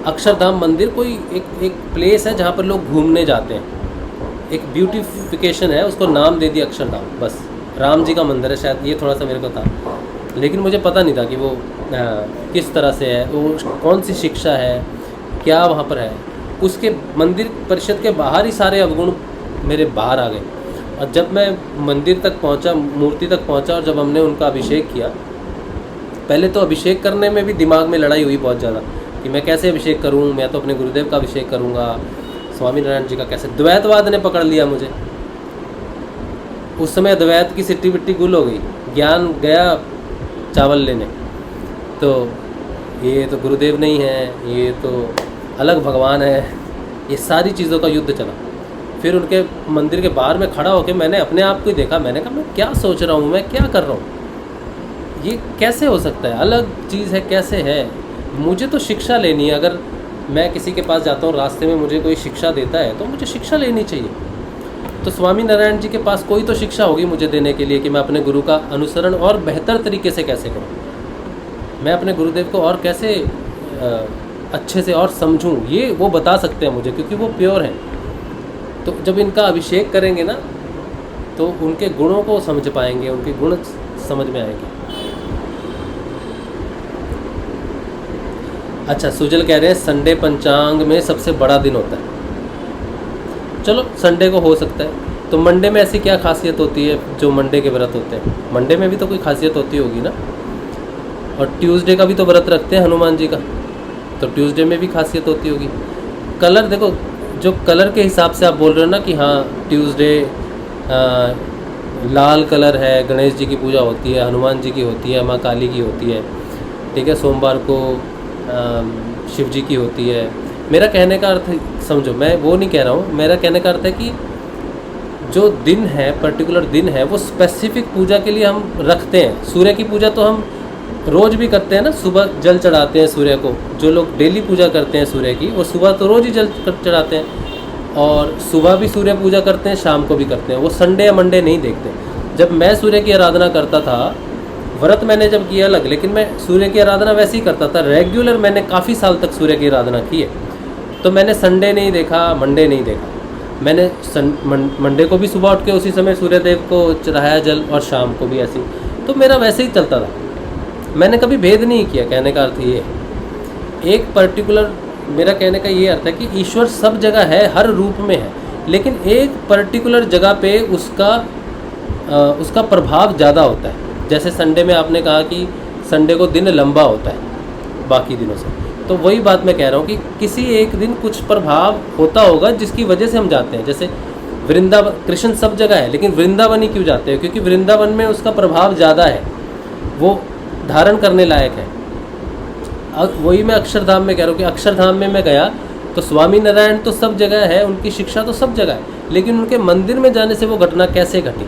अक्षरधाम मंदिर कोई एक प्लेस है जहाँ पर लोग घूमने जाते हैं, एक ब्यूटिफिकेशन है, उसको नाम दे दिया अक्षरधाम, बस। राम जी का मंदिर है शायद, ये थोड़ा सा मेरे को था, लेकिन मुझे पता नहीं था कि वो किस तरह से है, वो कौन सी शिक्षा है, क्या वहाँ पर है। उसके मंदिर परिषद के बाहर ही सारे अवगुण मेरे बाहर आ गए। और जब मैं मंदिर तक पहुँचा, मूर्ति तक पहुँचा, और जब हमने उनका अभिषेक किया, पहले तो अभिषेक करने में भी दिमाग में लड़ाई हुई बहुत ज़्यादा कि मैं कैसे अभिषेक करूँ, मैं तो अपने गुरुदेव का अभिषेक करूँगा, स्वामी नारायण जी का कैसे। द्वैतवाद ने पकड़ लिया मुझे। उस समय द्वैत की सिट्टी बिट्टी गुल हो गई, ज्ञान गया चावल लेने। तो ये तो गुरुदेव नहीं है, ये तो अलग भगवान है, ये सारी चीज़ों का युद्ध चला। फिर उनके मंदिर के बाहर में खड़ा होकर मैंने अपने आप को ही देखा, मैंने कहा मैं क्या सोच रहा हूँ, मैं क्या कर रहा हूँ, ये कैसे हो सकता है, अलग चीज़ है, कैसे है। मुझे तो शिक्षा लेनी है। अगर मैं किसी के पास जाता हूँ, रास्ते में मुझे कोई शिक्षा देता है तो मुझे शिक्षा लेनी चाहिए। तो स्वामी नारायण जी के पास कोई तो शिक्षा होगी मुझे देने के लिए कि मैं अपने गुरु का अनुसरण और बेहतर तरीके से कैसे करूँ, मैं अपने गुरुदेव को और कैसे अच्छे से और समझूं, ये वो बता सकते हैं मुझे, क्योंकि वो प्योर हैं। तो जब इनका अभिषेक करेंगे ना तो उनके गुणों को समझ पाएंगे, उनके गुण समझ में आएंगे। अच्छा, सुजल कह रहे हैं संडे पंचांग में सबसे बड़ा दिन होता है। चलो संडे को हो सकता है, तो मंडे में ऐसी क्या खासियत होती है जो मंडे के व्रत होते हैं? मंडे में भी तो कोई खासियत होती होगी ना। और ट्यूसडे का भी तो व्रत रखते हैं हनुमान जी का, तो ट्यूसडे में भी खासियत होती होगी। कलर देखो, जो कलर के हिसाब से आप बोल रहे हो ना कि हाँ ट्यूसडे लाल कलर है, गणेश जी की पूजा होती है, हनुमान जी की होती है, माँ काली की होती है, ठीक है, सोमवार को शिव जी की होती है। मेरा कहने का अर्थ समझो, मैं वो नहीं कह रहा हूँ, मेरा कहने का अर्थ है कि जो दिन है, पर्टिकुलर दिन है, वो स्पेसिफिक पूजा के लिए हम रखते हैं। सूर्य की पूजा तो हम रोज़ भी करते हैं ना, सुबह जल चढ़ाते हैं सूर्य को। जो लोग डेली पूजा करते हैं सूर्य की, वो सुबह तो रोज़ ही जल चढ़ाते हैं, और सुबह भी सूर्य पूजा करते हैं, शाम को भी करते हैं। वो संडे या मंडे नहीं देखते। जब मैं सूर्य की आराधना करता था, व्रत मैंने जब किया अलग, लेकिन मैं सूर्य की आराधना वैसे ही करता था रेगुलर। मैंने काफ़ी साल तक सूर्य की आराधना की है, तो मैंने संडे नहीं देखा, मंडे नहीं देखा। मैंने मंडे को भी सुबह उठ के उसी समय सूर्य देव को चढ़ाया जल, और शाम को भी ऐसे ही। तो मेरा वैसे ही चलता था, मैंने कभी भेद नहीं किया। कहने का अर्थ ये है, एक पर्टिकुलर, मेरा कहने का ये अर्थ है कि ईश्वर सब जगह है, हर रूप में है, लेकिन एक पर्टिकुलर जगह पे उसका प्रभाव ज़्यादा होता है। जैसे संडे में आपने कहा कि संडे को दिन लंबा होता है बाकी दिनों से, तो वही बात मैं कह रहा हूँ कि किसी एक दिन कुछ प्रभाव होता होगा जिसकी वजह से हम जाते हैं। जैसे वृंदावन, कृष्ण सब जगह है, लेकिन वृंदावन ही क्यों जाते हैं? क्योंकि वृंदावन में उसका प्रभाव ज़्यादा है, वो धारण करने लायक है। वही मैं अक्षरधाम में कह रहा हूँ कि अक्षरधाम में मैं गया तो स्वामी नारायण तो सब जगह है, उनकी शिक्षा तो सब जगह है, लेकिन उनके मंदिर में जाने से वो घटना कैसे घटी?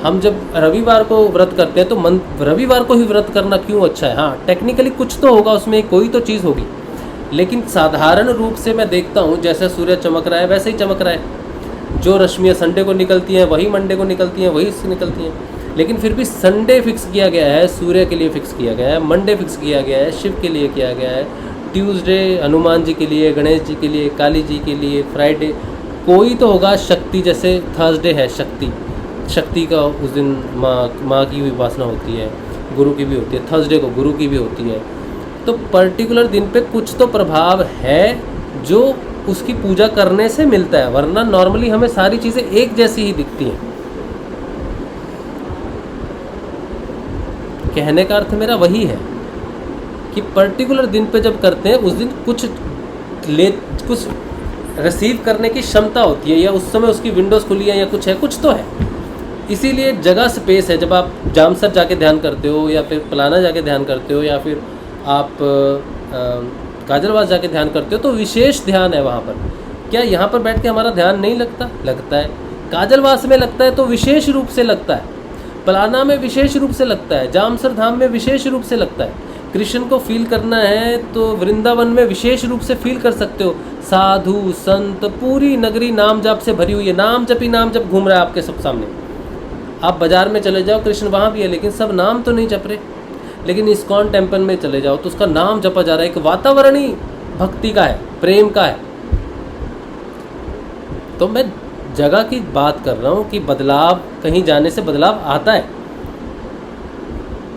हम जब रविवार को व्रत करते हैं तो रविवार को ही व्रत करना क्यों अच्छा है? हाँ, टेक्निकली कुछ तो होगा उसमें, कोई तो चीज़ होगी, लेकिन साधारण रूप से मैं देखता हूँ जैसे सूर्य चमक रहा है वैसे ही चमक रहा है। जो रश्मियाँ संडे को निकलती हैं वही मंडे को निकलती हैं, वही इससे निकलती हैं। लेकिन फिर भी संडे फिक्स किया गया है, सूर्य के लिए फिक्स किया गया है, मंडे फिक्स किया गया है, शिव के लिए किया गया है, ट्यूसडे हनुमान जी के लिए, गणेश जी के लिए, काली जी के लिए, फ्राइडे कोई तो होगा, शक्ति जैसे थर्सडे है, शक्ति का उस दिन माँ की भी उपासना होती है, गुरु की भी होती है, थर्सडे को गुरु की भी होती है। तो पर्टिकुलर दिन पे कुछ तो प्रभाव है जो उसकी पूजा करने से मिलता है, वरना नॉर्मली हमें सारी चीज़ें एक जैसी ही दिखती हैं। कहने का अर्थ मेरा वही है कि पर्टिकुलर दिन पे जब करते हैं उस दिन कुछ रिसीव करने की क्षमता होती है, या उस समय उसकी विंडोज़ खुली है, या कुछ है, कुछ तो है। इसीलिए जगह स्पेस है। जब आप जामसर जाके ध्यान करते हो, या फिर पलाना जाके ध्यान करते हो, या फिर आप काजलवास जाके ध्यान करते हो, तो विशेष ध्यान है वहाँ पर। क्या यहाँ पर बैठ के हमारा ध्यान नहीं लगता? लगता है। काजलवास में लगता है तो विशेष रूप से लगता है, पलाना में विशेष रूप से लगता है, जामसर धाम में विशेष रूप से लगता है। कृष्ण को फील करना है तो वृंदावन में विशेष रूप से फील कर सकते हो। साधु संत, पूरी नगरी नाम जप से भरी हुई है, नाम जप ही नाम जप घूम रहा है आपके सब सामने। आप बाजार में चले जाओ, कृष्ण वहाँ भी है, लेकिन सब नाम तो नहीं जप रहे। लेकिन इस्कॉन टेम्पल में चले जाओ तो उसका नाम जपा जा रहा है। एक वातावरण ही भक्ति का है, प्रेम का है। तो मैं जगह की बात कर रहा हूँ कि बदलाव, कहीं जाने से बदलाव आता है।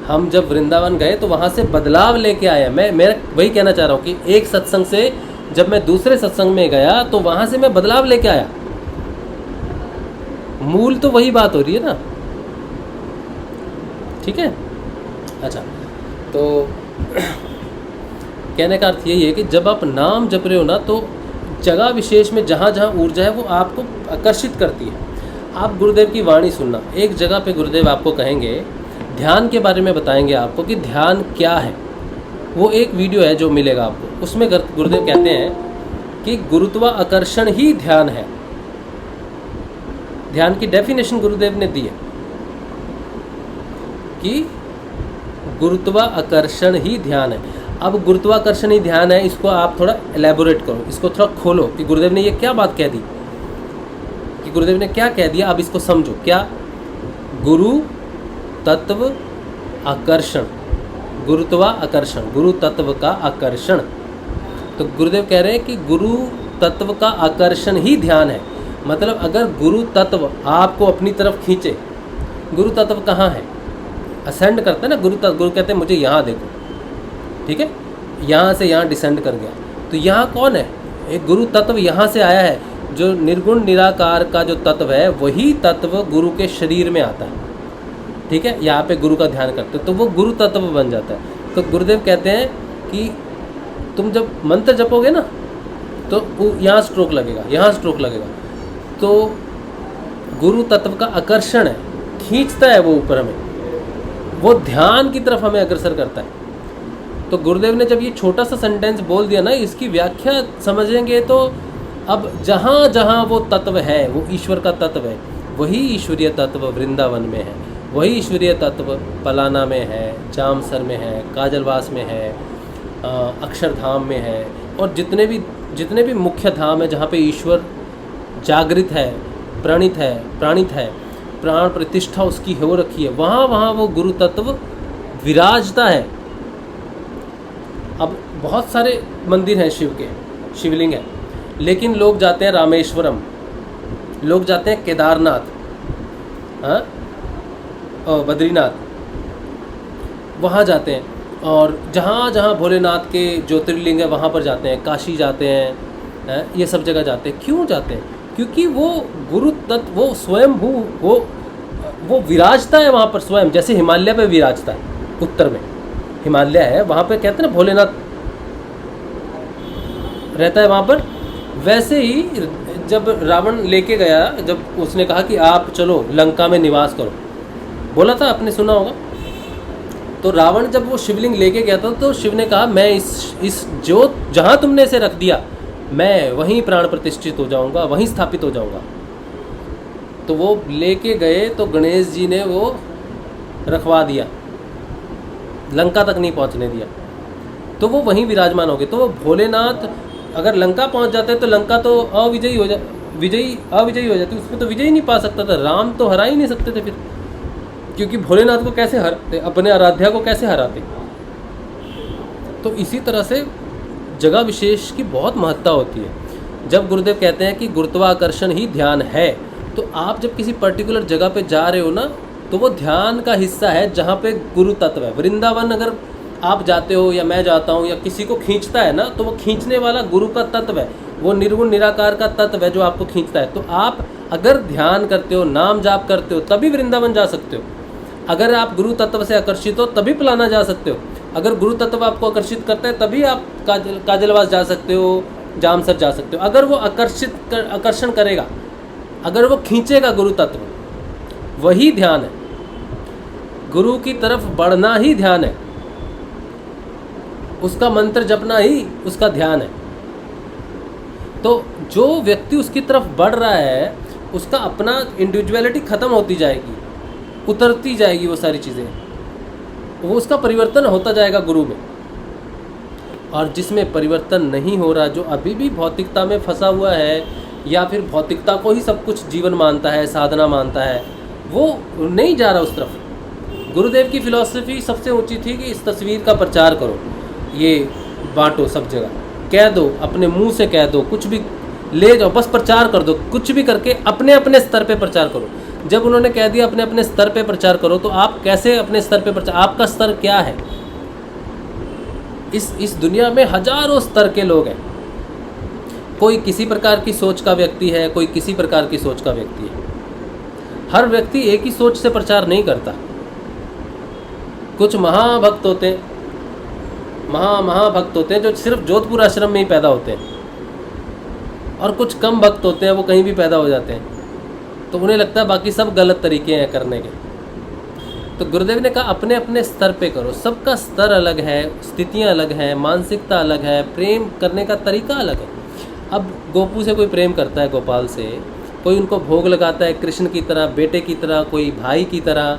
हम जब वृंदावन गए तो वहाँ से बदलाव लेके आए। मैं वही कहना चाह रहा हूँ कि एक सत्संग से जब मैं दूसरे सत्संग में गया तो वहाँ से मैं बदलाव लेके आया। मूल तो वही बात हो रही है ना, ठीक है। अच्छा, तो कहने का अर्थ यही है कि जब आप नाम जप रहे हो ना, तो जगह विशेष में जहाँ जहाँ ऊर्जा है वो आपको आकर्षित करती है। आप गुरुदेव की वाणी सुनना, एक जगह पे गुरुदेव आपको कहेंगे, ध्यान के बारे में बताएंगे आपको कि ध्यान क्या है, वो एक वीडियो है जो मिलेगा आपको, उसमें गुरुदेव कहते हैं कि गुरुत्वाकर्षण ही ध्यान है। ध्यान की डेफिनेशन गुरुदेव ने दी है कि गुरुत्वाकर्षण ही ध्यान है। अब गुरुत्वाकर्षण ही ध्यान है, इसको आप थोड़ा एलैबोरेट करो, इसको थोड़ा खोलो कि गुरुदेव ने ये क्या बात कह दी, कि गुरुदेव ने क्या कह दिया। अब इसको समझो, क्या गुरु तत्व आकर्षण, गुरुत्वाकर्षण, गुरु तत्व का आकर्षण। तो गुरुदेव कह रहे हैं कि गुरु तत्व का आकर्षण ही ध्यान है। मतलब अगर गुरु तत्व आपको अपनी तरफ खींचे, गुरु तत्व कहाँ है, असेंड करता है ना गुरु तत्व, गुरु कहते हैं मुझे यहाँ देखो, ठीक है, यहाँ से यहाँ डिसेंड कर गया, तो यहाँ कौन है, एक गुरु तत्व यहाँ से आया है, जो निर्गुण निराकार का जो तत्व है वही तत्व गुरु के शरीर में आता है, ठीक है। यहाँ पे गुरु का ध्यान करते तो वो गुरु तत्व बन जाता है। तो गुरुदेव कहते हैं कि तुम जब मंत्र जपोगे ना तो यहाँ स्ट्रोक लगेगा, यहाँ स्ट्रोक लगेगा, तो गुरु तत्व का आकर्षण है, खींचता है वो ऊपर हमें, वो ध्यान की तरफ हमें अग्रसर करता है। तो गुरुदेव ने जब ये छोटा सा सेंटेंस बोल दिया ना, इसकी व्याख्या समझेंगे तो अब जहाँ जहाँ वो तत्व है, वो ईश्वर का तत्व है, वही ईश्वरीय तत्व वृंदावन में है, वही ईश्वरीय तत्व पलाना में है, जामसर में है, काजलवास में है, अक्षरधाम में है, और जितने भी मुख्य धाम है जहाँ पे ईश्वर जागृत है, प्राणित है, प्राण प्रतिष्ठा उसकी हो रखी है, वहाँ वो गुरु तत्व विराजता है। अब बहुत सारे मंदिर हैं शिव के, शिवलिंग है, लेकिन लोग जाते हैं रामेश्वरम, लोग जाते हैं केदारनाथ, हाँ, और बद्रीनाथ, वहाँ जाते हैं, और जहाँ जहाँ भोलेनाथ के ज्योतिर्लिंग है वहाँ पर जाते हैं, काशी जाते हैं, ये सब जगह जाते हैं। क्यों जाते हैं? क्योंकि वो गुरु तत्व, वो स्वयंभू, वो विराजता है वहाँ पर स्वयं, जैसे हिमालय पे विराजता है, उत्तर में हिमालय है, वहाँ पे कहते हैं ना भोलेनाथ रहता है वहाँ पर। वैसे ही जब रावण लेके गया, जब उसने कहा कि आप चलो लंका में निवास करो, बोला था, आपने सुना होगा। तो रावण जब वो शिवलिंग लेके गया था तो शिव ने कहा मैं इस ज्योत जहाँ तुमने इसे रख दिया, मैं वहीं प्राण प्रतिष्ठित हो जाऊँगा, वहीं स्थापित हो जाऊँगा। तो वो लेके गए तो गणेश जी ने वो रखवा दिया, लंका तक नहीं पहुँचने दिया, तो वो वहीं विराजमान हो गए। तो वो भोलेनाथ अगर लंका पहुँच जाते तो लंका तो अविजयी हो जाती, उसमें तो विजय ही नहीं पा सकता था, राम तो हरा ही नहीं सकते थे फिर, क्योंकि भोलेनाथ को कैसे हराते, अपने आराध्या को कैसे हराते। तो इसी तरह से जगह विशेष की बहुत महत्ता होती है। जब गुरुदेव कहते हैं कि गुरुत्वाकर्षण ही ध्यान है, तो आप जब किसी पर्टिकुलर जगह पे जा रहे हो ना, तो वो ध्यान का हिस्सा है जहाँ पे गुरु तत्व है। वृंदावन अगर आप जाते हो या मैं जाता हूँ या किसी को खींचता है ना, तो वो खींचने वाला गुरु का तत्व है, वो निर्गुण निराकार का तत्व है जो आपको खींचता है। तो आप अगर ध्यान करते हो, नाम जाप करते हो, तभी वृंदावन जा सकते हो। अगर आप गुरु तत्व से आकर्षित हो तभी पलाना जा सकते हो। अगर गुरु तत्व आपको आकर्षित करता है तभी आप काजलवास जा सकते हो, जामसर जा सकते हो। अगर वो आकर्षण करेगा, अगर वो खींचेगा गुरु तत्व, वही ध्यान है। गुरु की तरफ बढ़ना ही ध्यान है, उसका मंत्र जपना ही उसका ध्यान है। तो जो व्यक्ति उसकी तरफ बढ़ रहा है, उसका अपना इंडिविजुअलिटी खत्म होती जाएगी, उतरती जाएगी वो सारी चीज़ें, वो उसका परिवर्तन होता जाएगा गुरु में। और जिसमें परिवर्तन नहीं हो रहा, जो अभी भी भौतिकता में फंसा हुआ है या फिर भौतिकता को ही सब कुछ जीवन मानता है, साधना मानता है, वो नहीं जा रहा उस तरफ। गुरुदेव की फिलॉसफी सबसे ऊंची थी कि इस तस्वीर का प्रचार करो, ये बांटो सब जगह, कह दो, अपने मुंह से कह दो, कुछ भी ले जाओ, बस प्रचार कर दो, कुछ भी करके अपने अपने स्तर पे प्रचार करो। जब उन्होंने कह दिया अपने अपने स्तर पे प्रचार करो, तो आप कैसे अपने स्तर पे प्रचार, आपका स्तर क्या है? इस दुनिया में हजारों स्तर के लोग हैं, कोई किसी प्रकार की सोच का व्यक्ति है, कोई किसी प्रकार की सोच का व्यक्ति है। हर व्यक्ति एक ही सोच से प्रचार नहीं करता। कुछ महाभक्त होते हैं, महाभक्त होते हैं जो सिर्फ जोधपुर आश्रम में ही पैदा होते हैं, और कुछ कम भक्त होते हैं, वो कहीं भी पैदा हो जाते हैं, तो उन्हें लगता है बाकी सब गलत तरीके हैं करने के। तो गुरुदेव ने कहा अपने अपने स्तर पे करो। सबका स्तर अलग है, स्थितियाँ अलग हैं, मानसिकता अलग है, प्रेम करने का तरीका अलग है। अब गोपू से कोई प्रेम करता है, गोपाल से, कोई उनको भोग लगाता है कृष्ण की तरह, बेटे की तरह, कोई भाई की तरह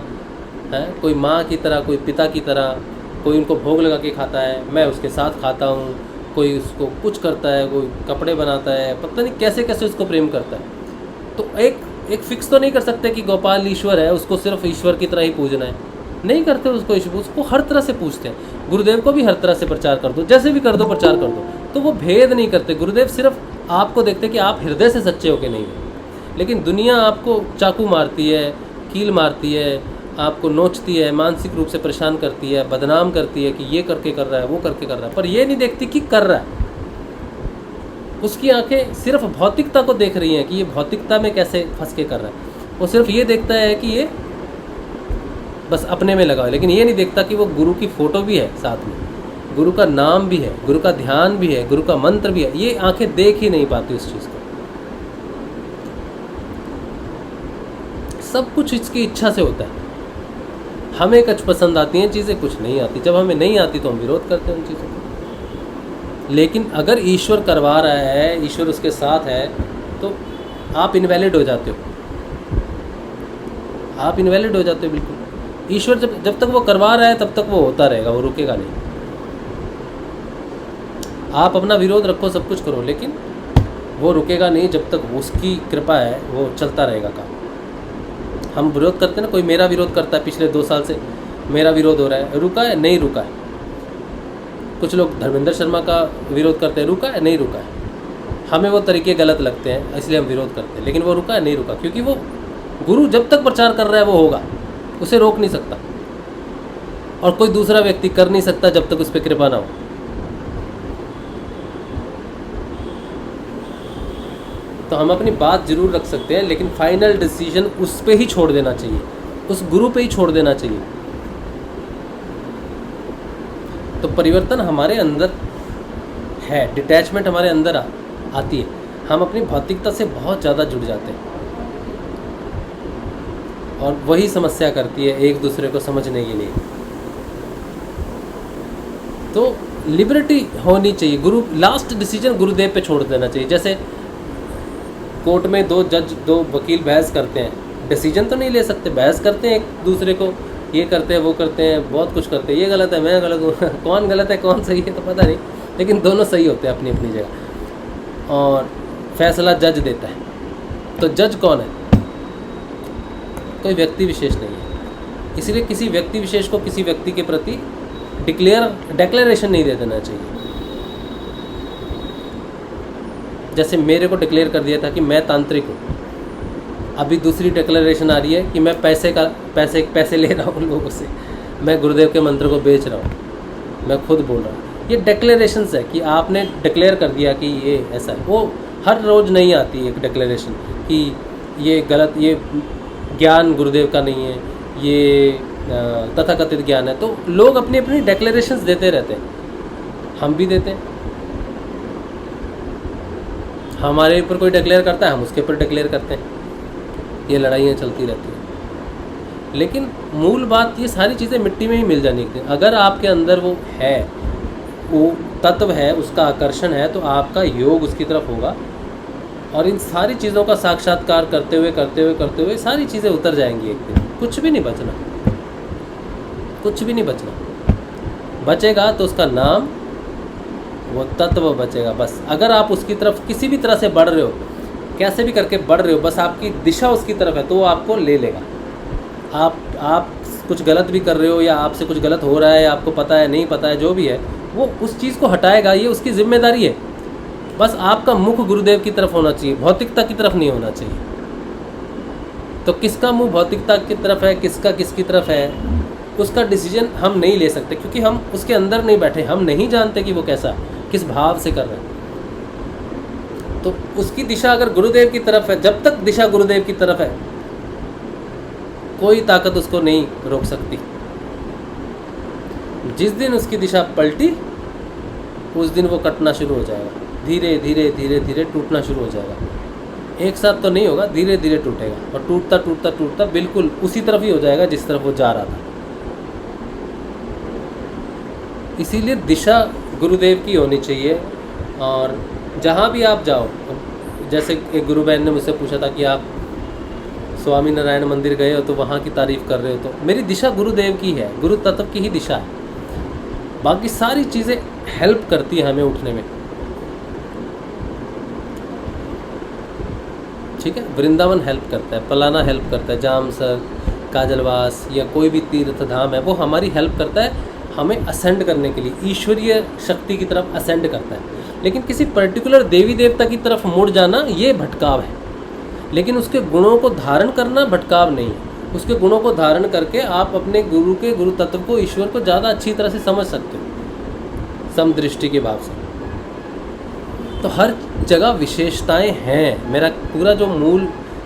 है, कोई माँ की तरह, कोई पिता की तरह, कोई उनको भोग लगा के खाता है, मैं उसके साथ खाता हूँ, कोई उसको कुछ करता है, कोई कपड़े बनाता है, पता नहीं कैसे कैसे उसको प्रेम करता है। तो एक फिक्स तो नहीं कर सकते कि गोपाल ईश्वर है, उसको सिर्फ ईश्वर की तरह ही पूजना है, नहीं करते उसको हर तरह से पूछते हैं। गुरुदेव को भी हर तरह से प्रचार कर दो, जैसे भी कर दो प्रचार कर दो, तो वो भेद नहीं करते। गुरुदेव सिर्फ आपको देखते कि आप हृदय से सच्चे हो के नहीं हो। लेकिन दुनिया आपको चाकू मारती है, कील मारती है, आपको नोचती है, मानसिक रूप से परेशान करती है, बदनाम करती है कि ये करके कर रहा है, वो करके कर रहा है, पर ये नहीं देखती कि कर रहा है। उसकी आंखें सिर्फ भौतिकता को देख रही हैं कि ये भौतिकता में कैसे फंस के कर रहा है। वो सिर्फ ये देखता है कि ये बस अपने में लगा है, लेकिन ये नहीं देखता कि वो गुरु की फ़ोटो भी है साथ में, गुरु का नाम भी है, गुरु का ध्यान भी है, गुरु का मंत्र भी है। ये आंखें देख ही नहीं पाती उस चीज़ को। सब कुछ इसकी इच्छा से होता है। हमें कुछ पसंद आती हैं चीज़ें, कुछ नहीं आती। जब हमें नहीं आती तो हम विरोध करते हैं उन चीज़ों को। लेकिन अगर ईश्वर करवा रहा है, ईश्वर उसके साथ है, तो आप इनवैलिड हो जाते हो, आप इनवैलिड हो जाते हो बिल्कुल। ईश्वर जब तक वो करवा रहा है तब तक वो होता रहेगा, वो रुकेगा नहीं। आप अपना विरोध रखो, सब कुछ करो, लेकिन वो रुकेगा नहीं जब तक उसकी कृपा है, वो चलता रहेगा काम। हम विरोध करते हैं ना, कोई मेरा विरोध करता है, पिछले 2 साल से मेरा विरोध हो रहा है, रुका है नहीं रुका है। कुछ लोग धर्मेंद्र शर्मा का विरोध करते हैं, रुका है नहीं रुका है। हमें वो तरीके गलत लगते हैं, इसलिए हम विरोध करते हैं, लेकिन वो रुका है नहीं रुका, क्योंकि वो गुरु जब तक प्रचार कर रहा है वो होगा, उसे रोक नहीं सकता, और कोई दूसरा व्यक्ति कर नहीं सकता जब तक उस पर कृपा ना हो। तो हम अपनी बात जरूर रख सकते हैं, लेकिन फाइनल डिसीजन उस पे ही छोड़ देना चाहिए, उस गुरु पे ही छोड़ देना चाहिए। तो परिवर्तन हमारे अंदर है, डिटैचमेंट हमारे अंदर आती है। हम अपनी भौतिकता से बहुत ज़्यादा जुड़ जाते हैं, और वही समस्या करती है एक दूसरे को समझने के लिए। तो लिबर्टी होनी चाहिए। गुरु लास्ट डिसीजन गुरुदेव पे छोड़ देना चाहिए। जैसे कोर्ट में 2 जज 2 वकील बहस करते हैं, डिसीजन तो नहीं ले सकते, बहस करते हैं एक दूसरे को, ये करते हैं वो करते हैं, बहुत कुछ करते हैं, ये गलत है मैं गलत हूँ कौन गलत है कौन सही है तो पता नहीं, लेकिन दोनों सही होते हैं अपनी अपनी जगह, और फैसला जज देता है। तो जज कौन है? कोई व्यक्ति विशेष नहीं है। इसलिए किसी व्यक्ति विशेष को किसी व्यक्ति के प्रति डिक्लेरेशन नहीं दे देना चाहिए। जैसे मेरे को डिक्लेयर कर दिया था कि मैं तांत्रिक हूँ, अभी दूसरी डिक्लेरेशन आ रही है कि मैं पैसे ले रहा हूँ लोगों से, मैं गुरुदेव के मंत्र को बेच रहा हूँ, मैं खुद बोल रहा हूँ। ये डिक्लेरेशंस है कि आपने डिक्लेयर कर दिया कि ये ऐसा है। वो हर रोज़ नहीं आती एक डिक्लेरेशन कि ये गलत, ये ज्ञान गुरुदेव का नहीं है, ये तथाकथित ज्ञान है। तो लोग अपनी अपनी डिक्लेरेशंस देते रहते हैं, हम भी देते हैं। हमारे ऊपर कोई डिक्लेयर करता है, हम उसके ऊपर डिक्लेयर करते हैं, ये लड़ाइयाँ चलती रहती हैं। लेकिन मूल बात, ये सारी चीज़ें मिट्टी में ही मिल जानी चाहिए। अगर आपके अंदर वो है, वो तत्व है, उसका आकर्षण है, तो आपका योग उसकी तरफ होगा, और इन सारी चीज़ों का साक्षात्कार करते हुए सारी चीज़ें उतर जाएंगी एक दिन। कुछ भी नहीं बचना, कुछ भी नहीं बचना। बचेगा तो उसका नाम, वो तत्व बचेगा बस। अगर आप उसकी तरफ किसी भी तरह से बढ़ रहे हो, कैसे भी करके बढ़ रहे हो, बस आपकी दिशा उसकी तरफ है, तो वो आपको ले लेगा। आप कुछ गलत भी कर रहे हो, या आपसे कुछ गलत हो रहा है, आपको पता है नहीं पता है, जो भी है, वो उस चीज़ को हटाएगा। ये उसकी जिम्मेदारी है। बस आपका मुख गुरुदेव की तरफ होना चाहिए, भौतिकता की तरफ नहीं होना चाहिए। तो किसका मुँह भौतिकता की तरफ है, किसका किसकी तरफ है, उसका डिसीजन हम नहीं ले सकते, क्योंकि हम उसके अंदर नहीं बैठे, हम नहीं जानते कि वो कैसा, किस भाव से कर रहे हैं। तो उसकी दिशा अगर गुरुदेव की तरफ है, जब तक दिशा गुरुदेव की तरफ है, कोई ताकत उसको नहीं रोक सकती। जिस दिन उसकी दिशा पलटी, उस दिन वो कटना शुरू हो जाएगा, धीरे धीरे धीरे धीरे टूटना शुरू हो जाएगा। एक साथ तो नहीं होगा, धीरे धीरे टूटेगा और टूटता टूटता टूटता बिल्कुल उसी तरफ ही हो जाएगा जिस तरफ वो जा रहा था। इसीलिए दिशा गुरुदेव की होनी चाहिए। और जहाँ भी आप जाओ, जैसे एक गुरु बहन ने मुझसे पूछा था कि आप स्वामी नारायण मंदिर गए हो तो वहाँ की तारीफ़ कर रहे हो, तो मेरी दिशा गुरुदेव की है, गुरु तत्व की ही दिशा है। बाकी सारी चीज़ें हेल्प करती है हमें उठने में, ठीक है। वृंदावन हेल्प करता है, पलाना हेल्प करता है, जामसर, काजलवास या कोई भी तीर्थ धाम है वो हमारी हेल्प करता है हमें असेंड करने के लिए, ईश्वरीय शक्ति की तरफ असेंड करता है। लेकिन किसी पर्टिकुलर देवी देवता की तरफ मुड़ जाना ये भटकाव है, लेकिन उसके गुणों को धारण करना भटकाव नहीं है। उसके गुणों को धारण करके आप अपने गुरु के गुरु तत्व को, ईश्वर को ज़्यादा अच्छी तरह से समझ सकते हो समदृष्टि के भाव से। तो हर जगह विशेषताएं हैं, मेरा पूरा जो मूल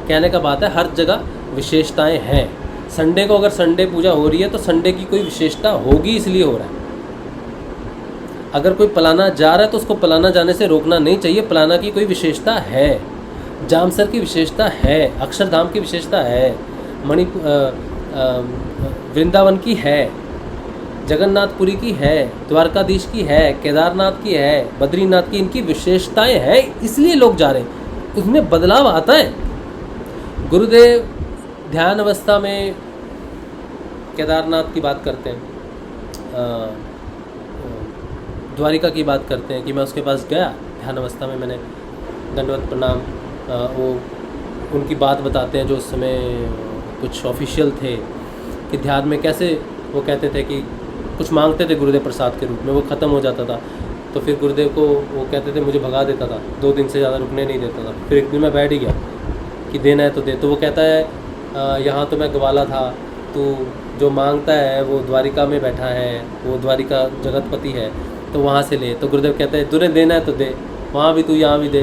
कहने का बात है, हर जगह विशेषताएं हैं। संडे को अगर संडे पूजा हो रही है तो संडे की कोई विशेषता होगी, इसलिए हो रहा है। अगर कोई पलाना जा रहा है तो उसको पलाना जाने से रोकना नहीं चाहिए, पलाना की कोई विशेषता है, जामसर की विशेषता है, अक्षरधाम की विशेषता है, वृंदावन की है, जगन्नाथपुरी की है, द्वारकाधीश की है, केदारनाथ की है, बद्रीनाथ की, इनकी विशेषताएं हैं, इसलिए लोग जा रहे हैं। उसमें बदलाव आता है। गुरुदेव ध्यान अवस्था में केदारनाथ की बात करते हैं, द्वारिका की बात करते हैं कि मैं उसके पास गया ध्यान अवस्था में, मैंने दंडवत प्रणाम, वो उनकी बात बताते हैं जो उस समय कुछ ऑफिशियल थे कि ध्यान में कैसे वो कहते थे कि कुछ मांगते थे गुरुदेव प्रसाद के रूप में, वो ख़त्म हो जाता था तो फिर गुरुदेव को वो कहते थे, मुझे भगा देता था, 2 दिन से ज़्यादा रुकने नहीं देता था। फिर एक दिन मैं बैठ ही गया कि देना है तो दे, तो वो कहता है यहाँ तो मैं ग्वाला था, तू जो मांगता है वो द्वारिका में बैठा है, वो द्वारिका जगतपति है, तो वहाँ से ले। तो गुरुदेव कहते हैं तुझे देना है तो दे, वहाँ भी तू यहाँ भी दे,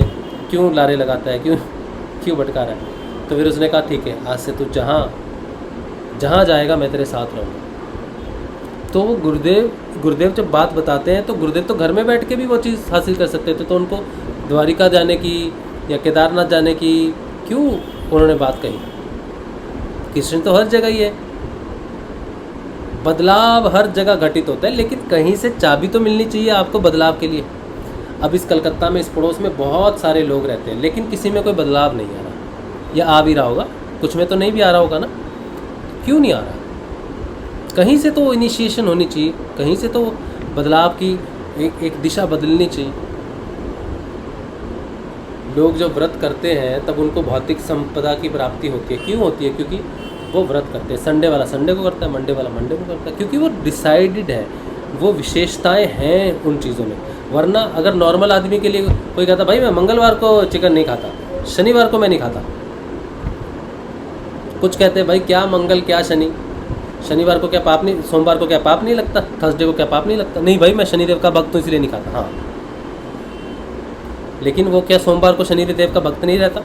क्यों लारे लगाता है, क्यों भटका रहा है। तो फिर उसने कहा ठीक है, आज से तू जहाँ जाएगा मैं तेरे साथ रहूँगा। तो वो गुरुदेव जब बात बताते हैं तो गुरुदेव तो घर में बैठ के भी वो चीज़ हासिल कर सकते थे, तो उनको द्वारिका जाने की या केदारनाथ जाने की क्यों उन्होंने बात कही। कृष्ण तो हर जगह ही है, बदलाव हर जगह घटित होता है, लेकिन कहीं से चाबी तो मिलनी चाहिए आपको बदलाव के लिए। अब इस कलकत्ता में, इस पड़ोस में बहुत सारे लोग रहते हैं, लेकिन किसी में कोई बदलाव नहीं आ रहा, या आ भी रहा होगा, कुछ में तो नहीं भी आ रहा होगा ना, क्यों नहीं आ रहा। कहीं से तो इनिशिएशन होनी चाहिए, कहीं से तो बदलाव की एक दिशा बदलनी चाहिए। लोग जब व्रत करते हैं तब उनको भौतिक संपदा की प्राप्ति होती है, क्यों होती है, क्योंकि वो व्रत करते हैं। संडे वाला संडे को करता है, मंडे वाला मंडे को करता है, क्योंकि वो डिसाइडेड है, वो विशेषताएं हैं उन चीज़ों में। वरना अगर नॉर्मल आदमी के लिए कोई कहता भाई मैं मंगलवार को चिकन नहीं खाता, शनिवार को मैं नहीं खाता, कुछ कहते हैं भाई क्या मंगल क्या शनि, शनिवार को क्या पाप नहीं, सोमवार को क्या पाप नहीं लगता, थर्सडे को क्या पाप नहीं लगता, नहीं भाई मैं शनिदेव का भक्त हूँ इसलिए नहीं खाता। हाँ, लेकिन वो क्या सोमवार को शनिदेव का भक्त नहीं रहता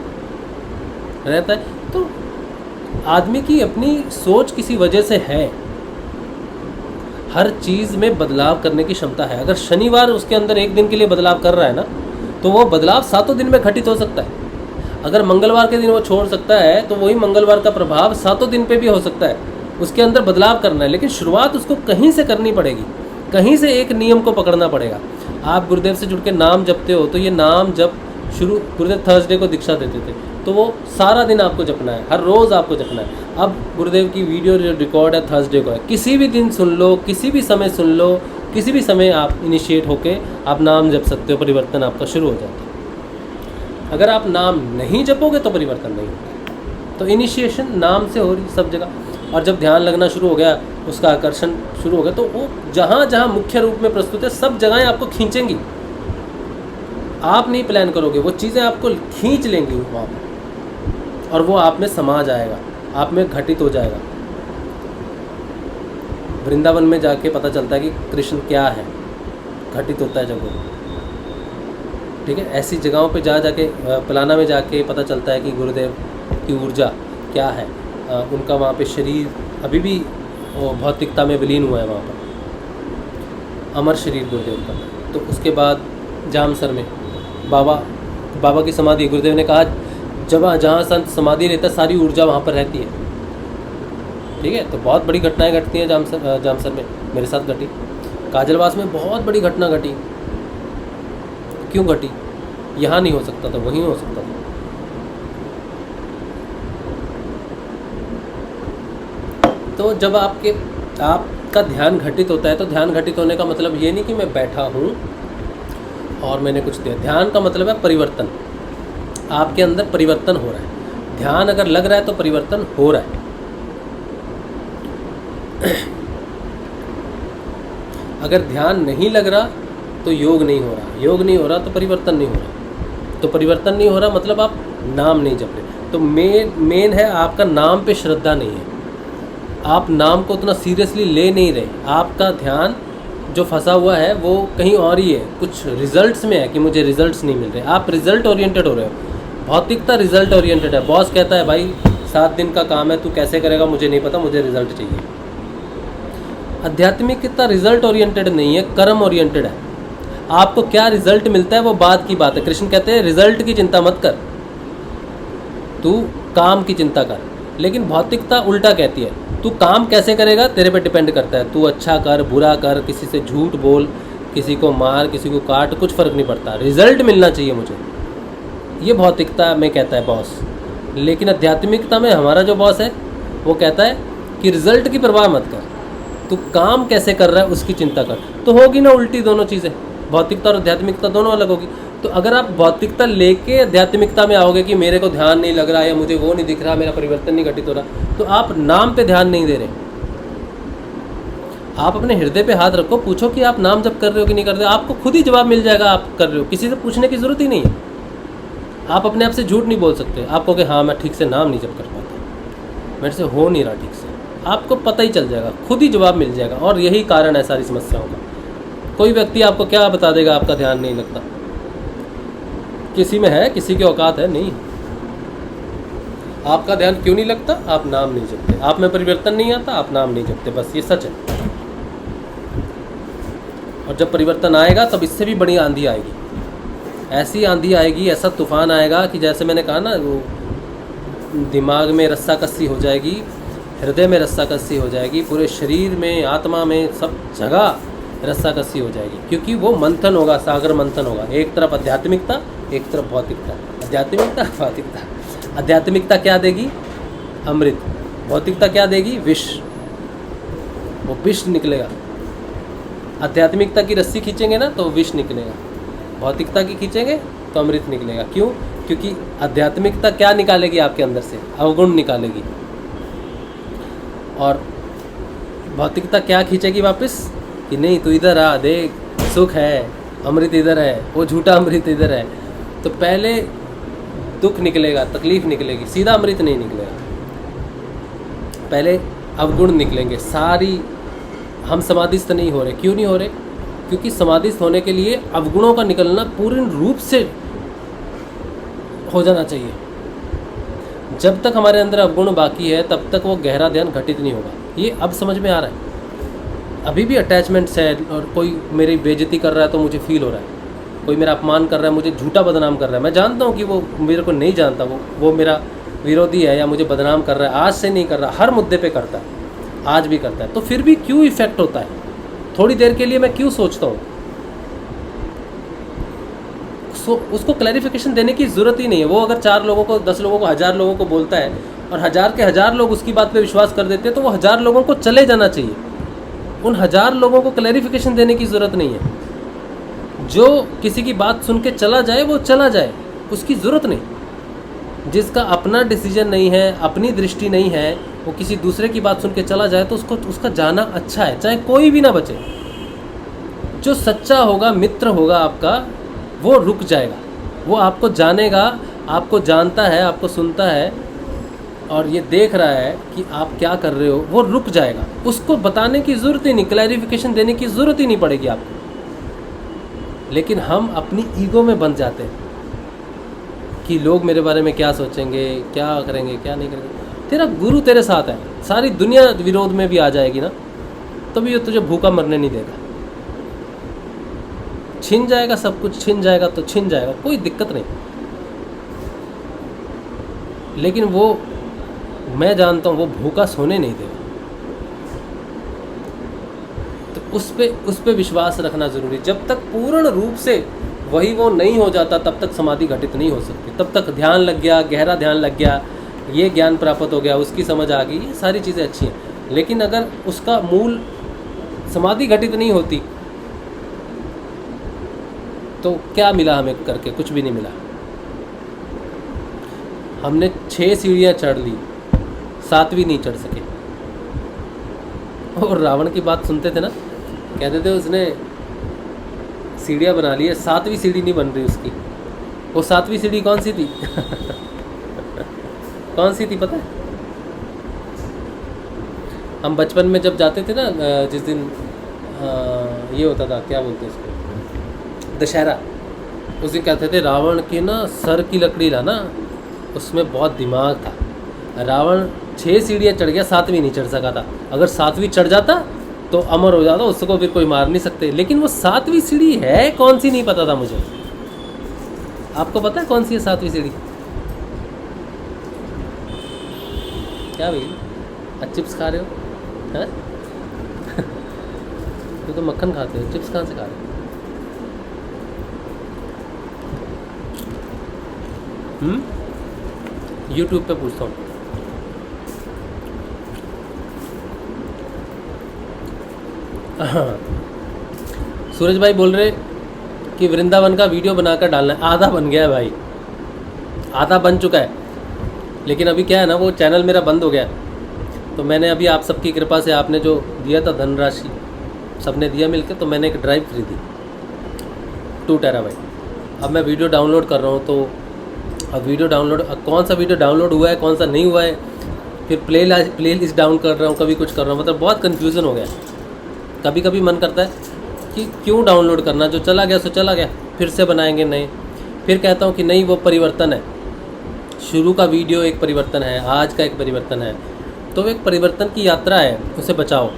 है। तो आदमी की अपनी सोच किसी वजह से है, हर चीज़ में बदलाव करने की क्षमता है। अगर शनिवार उसके अंदर एक दिन के लिए बदलाव कर रहा है ना, तो वो बदलाव 7 दिन में घटित हो सकता है। अगर मंगलवार के दिन वो छोड़ सकता है तो वही मंगलवार का प्रभाव 7 दिन पे भी हो सकता है। उसके अंदर बदलाव करना है, लेकिन शुरुआत उसको कहीं से करनी पड़ेगी, कहीं से एक नियम को पकड़ना पड़ेगा। आप गुरुदेव से जुड़ के नाम जपते हो तो ये नाम जब शुरू, गुरुदेव थर्सडे को दीक्षा देते थे तो वो सारा दिन आपको जपना है, हर रोज़ आपको जपना है। अब गुरुदेव की वीडियो जो रिकॉर्ड है थर्सडे को है, किसी भी दिन सुन लो, किसी भी समय सुन लो, किसी भी समय आप इनिशिएट होके आप नाम जप सकते हो, परिवर्तन आपका शुरू हो जाता है। अगर आप नाम नहीं जपोगे तो परिवर्तन नहीं होता। तो इनिशिएशन नाम से हो रही सब जगह। और जब ध्यान लगना शुरू हो गया, उसका आकर्षण शुरू हो गया, तो वो जहाँ जहाँ मुख्य रूप में प्रस्तुत है सब जगहें आपको खींचेंगी। आप नहीं प्लान करोगे, वो चीज़ें आपको खींच लेंगी वहाँ पर, और वो आप में समा जाएगा, आप में घटित हो जाएगा। वृंदावन में जाके पता चलता है कि कृष्ण क्या है, घटित होता है जब वो, ठीक है। ऐसी जगहों पे जाके पलाना में जाके पता चलता है कि गुरुदेव की ऊर्जा क्या है, उनका वहाँ पे शरीर अभी भी भौतिकता में विलीन हुआ है, वहाँ पर अमर शरीर गुरुदेव का। तो उसके बाद जामसर में बाबा की समाधि, गुरुदेव ने कहा जब जहाँ संत समाधि रहता है सारी ऊर्जा वहाँ पर रहती है। ठीक है, तो बहुत बड़ी घटनाएं घटती हैं जामसर में, मेरे साथ घटी। काजलवास में बहुत बड़ी घटना घटी। क्यों घटी? यहाँ नहीं हो सकता था, वहीं हो सकता था। तो जब आपका ध्यान घटित होता है, तो ध्यान घटित होने का मतलब ये नहीं कि मैं बैठा हूँ और मैंने कुछ दिया। ध्यान का मतलब है परिवर्तन। आपके अंदर परिवर्तन हो रहा है। ध्यान अगर लग रहा है तो परिवर्तन हो रहा है। अगर ध्यान नहीं लग रहा तो योग नहीं हो रहा। योग नहीं हो रहा तो परिवर्तन नहीं हो रहा। तो परिवर्तन नहीं हो रहा मतलब आप नाम नहीं जप रहे। तो मेन है आपका नाम पे श्रद्धा नहीं है। आप नाम को उतना सीरियसली ले नहीं रहे। आपका ध्यान जो फंसा हुआ है वो कहीं और ही है, कुछ रिजल्ट्स में है कि मुझे रिजल्ट्स नहीं मिल रहे। आप रिजल्ट ओरिएंटेड हो रहे हो। भौतिकता रिजल्ट ओरिएंटेड है। बॉस कहता है भाई 7 दिन का काम है, तू कैसे करेगा मुझे नहीं पता, मुझे रिजल्ट चाहिए। आध्यात्मिकता रिजल्ट ओरिएंटेड नहीं है, कर्म ओरिएंटेड है। आपको क्या रिजल्ट मिलता है वो बात की बात है। कृष्ण कहते हैं रिजल्ट की चिंता मत कर, तू काम की चिंता कर। लेकिन भौतिकता उल्टा कहती है, तू काम कैसे करेगा तेरे पे डिपेंड करता है। तू अच्छा कर, बुरा कर, किसी से झूठ बोल, किसी को मार, किसी को काट, कुछ फ़र्क नहीं पड़ता, रिजल्ट मिलना चाहिए मुझे। ये भौतिकता में कहता है बॉस। लेकिन आध्यात्मिकता में हमारा जो बॉस है वो कहता है कि रिजल्ट की परवाह मत कर, तू काम कैसे कर रहा है उसकी चिंता कर। तो होगी ना उल्टी दोनों चीज़ें, भौतिकता और आध्यात्मिकता दोनों अलग होगी। तो अगर आप भौतिकता लेके आध्यात्मिकता में आओगे कि मेरे को ध्यान नहीं लग रहा या मुझे वो नहीं दिख रहा, मेरा परिवर्तन नहीं घटित हो रहा, तो आप नाम पे ध्यान नहीं दे रहे। आप अपने हृदय पे हाथ रखो, पूछो कि आप नाम जप कर रहे हो कि नहीं कर रहे हो। आपको खुद ही जवाब मिल जाएगा आप कर रहे हो, किसी से पूछने की ज़रूरत ही नहीं है। आप अपने आप से झूठ नहीं बोल सकते। आप कहोगे हाँ मैं ठीक से नाम नहीं जप कर पाता, मेरे से हो नहीं रहा ठीक से। आपको पता ही चल जाएगा, खुद ही जवाब मिल जाएगा। और यही कारण है सारी समस्याओं का। कोई व्यक्ति आपको क्या बता देगा आपका ध्यान नहीं लगता? किसी में है, किसी की औकात है नहीं। आपका ध्यान क्यों नहीं लगता? आप नाम नहीं जपते। आप में परिवर्तन नहीं आता, आप नाम नहीं जपते, बस ये सच है। और जब परिवर्तन आएगा तब इससे भी बड़ी आंधी आएगी। ऐसी आंधी आएगी, ऐसा तूफान आएगा कि जैसे मैंने कहा ना, वो दिमाग में रस्साकस्सी हो जाएगी, हृदय में रस्साकस्सी हो जाएगी, पूरे शरीर में, आत्मा में, सब जगह रस्साकस्सी हो जाएगी। क्योंकि वो मंथन होगा, सागर मंथन होगा। एक तरफ आध्यात्मिकता, एक तरफ भौतिकता। आध्यात्मिकता, भौतिकता। आध्यात्मिकता क्या देगी? अमृत। भौतिकता क्या देगी? विष। वो विष निकलेगा। आध्यात्मिकता की रस्सी खींचेंगे ना तो विष निकलेगा, भौतिकता की खींचेंगे तो अमृत निकलेगा। क्यों? क्योंकि आध्यात्मिकता क्या निकालेगी आपके अंदर से? अवगुण निकालेगी। और भौतिकता क्या खींचेगी वापस कि नहीं तू इधर आ, देख सुख है, अमृत इधर है, वो झूठा अमृत इधर है। तो पहले दुख निकलेगा, तकलीफ निकलेगी, सीधा अमृत नहीं निकलेगा। पहले अवगुण निकलेंगे सारी। हम समाधिस्थ नहीं हो रहे। क्यों नहीं हो रहे? क्योंकि समाधिस्थ होने के लिए अवगुणों का निकलना पूर्ण रूप से हो जाना चाहिए। जब तक हमारे अंदर अवगुण बाकी है तब तक वो गहरा ध्यान घटित नहीं होगा। ये अब समझ में आ रहा है। अभी भी अटैचमेंट्स है, और कोई मेरी बेइज्जती कर रहा है तो मुझे फील हो रहा है, कोई मेरा अपमान कर रहा है, मुझे झूठा बदनाम कर रहा है। मैं जानता हूँ कि वो मेरे को नहीं जानता, वो मेरा विरोधी है या मुझे बदनाम कर रहा है। आज से नहीं कर रहा, हर मुद्दे पे करता है, आज भी करता है। तो फिर भी क्यों इफेक्ट होता है? थोड़ी देर के लिए मैं क्यों सोचता हूँ? उसको क्लैरिफिकेशन देने की ज़रूरत ही नहीं है। वो अगर 4 लोगों को, 10 लोगों को, 1000 लोगों को बोलता है और 1000 के 1000 लोग उसकी बात पे विश्वास कर देते हैं, तो वो 1000 लोगों को चले जाना चाहिए। उन 1000 लोगों को क्लैरिफिकेशन देने की ज़रूरत नहीं है। जो किसी की बात सुन के चला जाए वो चला जाए, उसकी ज़रूरत नहीं। जिसका अपना डिसीजन नहीं है, अपनी दृष्टि नहीं है, वो किसी दूसरे की बात सुन के चला जाए तो उसका जाना अच्छा है, चाहे कोई भी ना बचे। जो सच्चा होगा, मित्र होगा आपका, वो रुक जाएगा, वो आपको जानेगा, आपको जानता है, आपको सुनता है और ये देख रहा है कि आप क्या कर रहे हो, वो रुक जाएगा। उसको बताने की ज़रूरत ही नहीं, क्लैरिफिकेशन देने की ज़रूरत ही नहीं पड़ेगी आपको। लेकिन हम अपनी ईगो में बंध जाते हैं कि लोग मेरे बारे में क्या सोचेंगे, क्या करेंगे, क्या नहीं करेंगे। तेरा गुरु तेरे साथ है, सारी दुनिया विरोध में भी आ जाएगी ना, तभी ये तुझे भूखा मरने नहीं देगा। छिन जाएगा सब कुछ, छिन जाएगा तो छिन जाएगा, कोई दिक्कत नहीं। लेकिन वो मैं जानता हूँ वो भूखा सोने नहीं देगा। तो उस पे विश्वास रखना ज़रूरी। जब तक पूर्ण रूप से वही वो नहीं हो जाता तब तक समाधि घटित नहीं हो सकती। तब तक ध्यान लग गया, गहरा ध्यान लग गया, ये ज्ञान प्राप्त हो गया, उसकी समझ आ गई, ये सारी चीज़ें अच्छी हैं। लेकिन अगर उसका मूल समाधि घटित नहीं होती तो क्या मिला हमें करके? कुछ भी नहीं मिला। हमने 6 सीढ़ियाँ चढ़ ली, 7वीं नहीं चढ़ सके। और रावण की बात सुनते थे ना, कहते थे उसने सीढ़ियाँ बना ली है, 7वीं सीढ़ी नहीं बन रही उसकी। वो 7वीं सीढ़ी कौन सी थी? कौन सी थी पता है? हम बचपन में जब जाते थे ना, जिस दिन ये होता था, क्या बोलते हैं इसको, दशहरा, उस दिन कहते थे रावण के ना सर की लकड़ी लाना, उसमें बहुत दिमाग था। रावण 6 सीढ़ियाँ चढ़ गया, 7वीं नहीं चढ़ सका था। अगर 7वीं चढ़ जाता तो अमर हो जाता, उसको फिर कोई मार नहीं सकते। लेकिन वो 7वीं सीढ़ी है कौन सी नहीं पता था मुझे। आपको पता है कौन सी है 7वीं सीढ़ी? क्या भाई, आज चिप्स खा रहे हो हैं? तो मक्खन खाते हो, चिप्स कहाँ से खा रहे हो? यूट्यूब पे पूछता हूँ। हाँ, सूरज भाई बोल रहे कि वृंदावन का वीडियो बनाकर डालना है। आधा बन गया है भाई, आधा बन चुका है। लेकिन अभी क्या है ना, वो चैनल मेरा बंद हो गया। तो मैंने अभी आप सबकी कृपा से, आपने जो दिया था धनराशि, सबने दिया मिलकर, तो मैंने एक ड्राइव खरीदी 2 टेराबाइट। अब मैं वीडियो डाउनलोड कर रहा हूँ। तो अब वीडियो डाउनलोड, कौन सा वीडियो डाउनलोड हुआ है, कौन सा नहीं हुआ है, फिर प्ले लिस्ट डाउन कर रहा हूँ, कभी कुछ कर रहा हूँ, मतलब बहुत कन्फ्यूज़न हो गया। कभी कभी मन करता है कि क्यों डाउनलोड करना, जो चला गया सो चला गया, फिर से बनाएंगे नए। फिर कहता हूँ कि नहीं, वो परिवर्तन है, शुरू का वीडियो एक परिवर्तन है, आज का एक परिवर्तन है, तो एक परिवर्तन की यात्रा है, उसे बचाओ।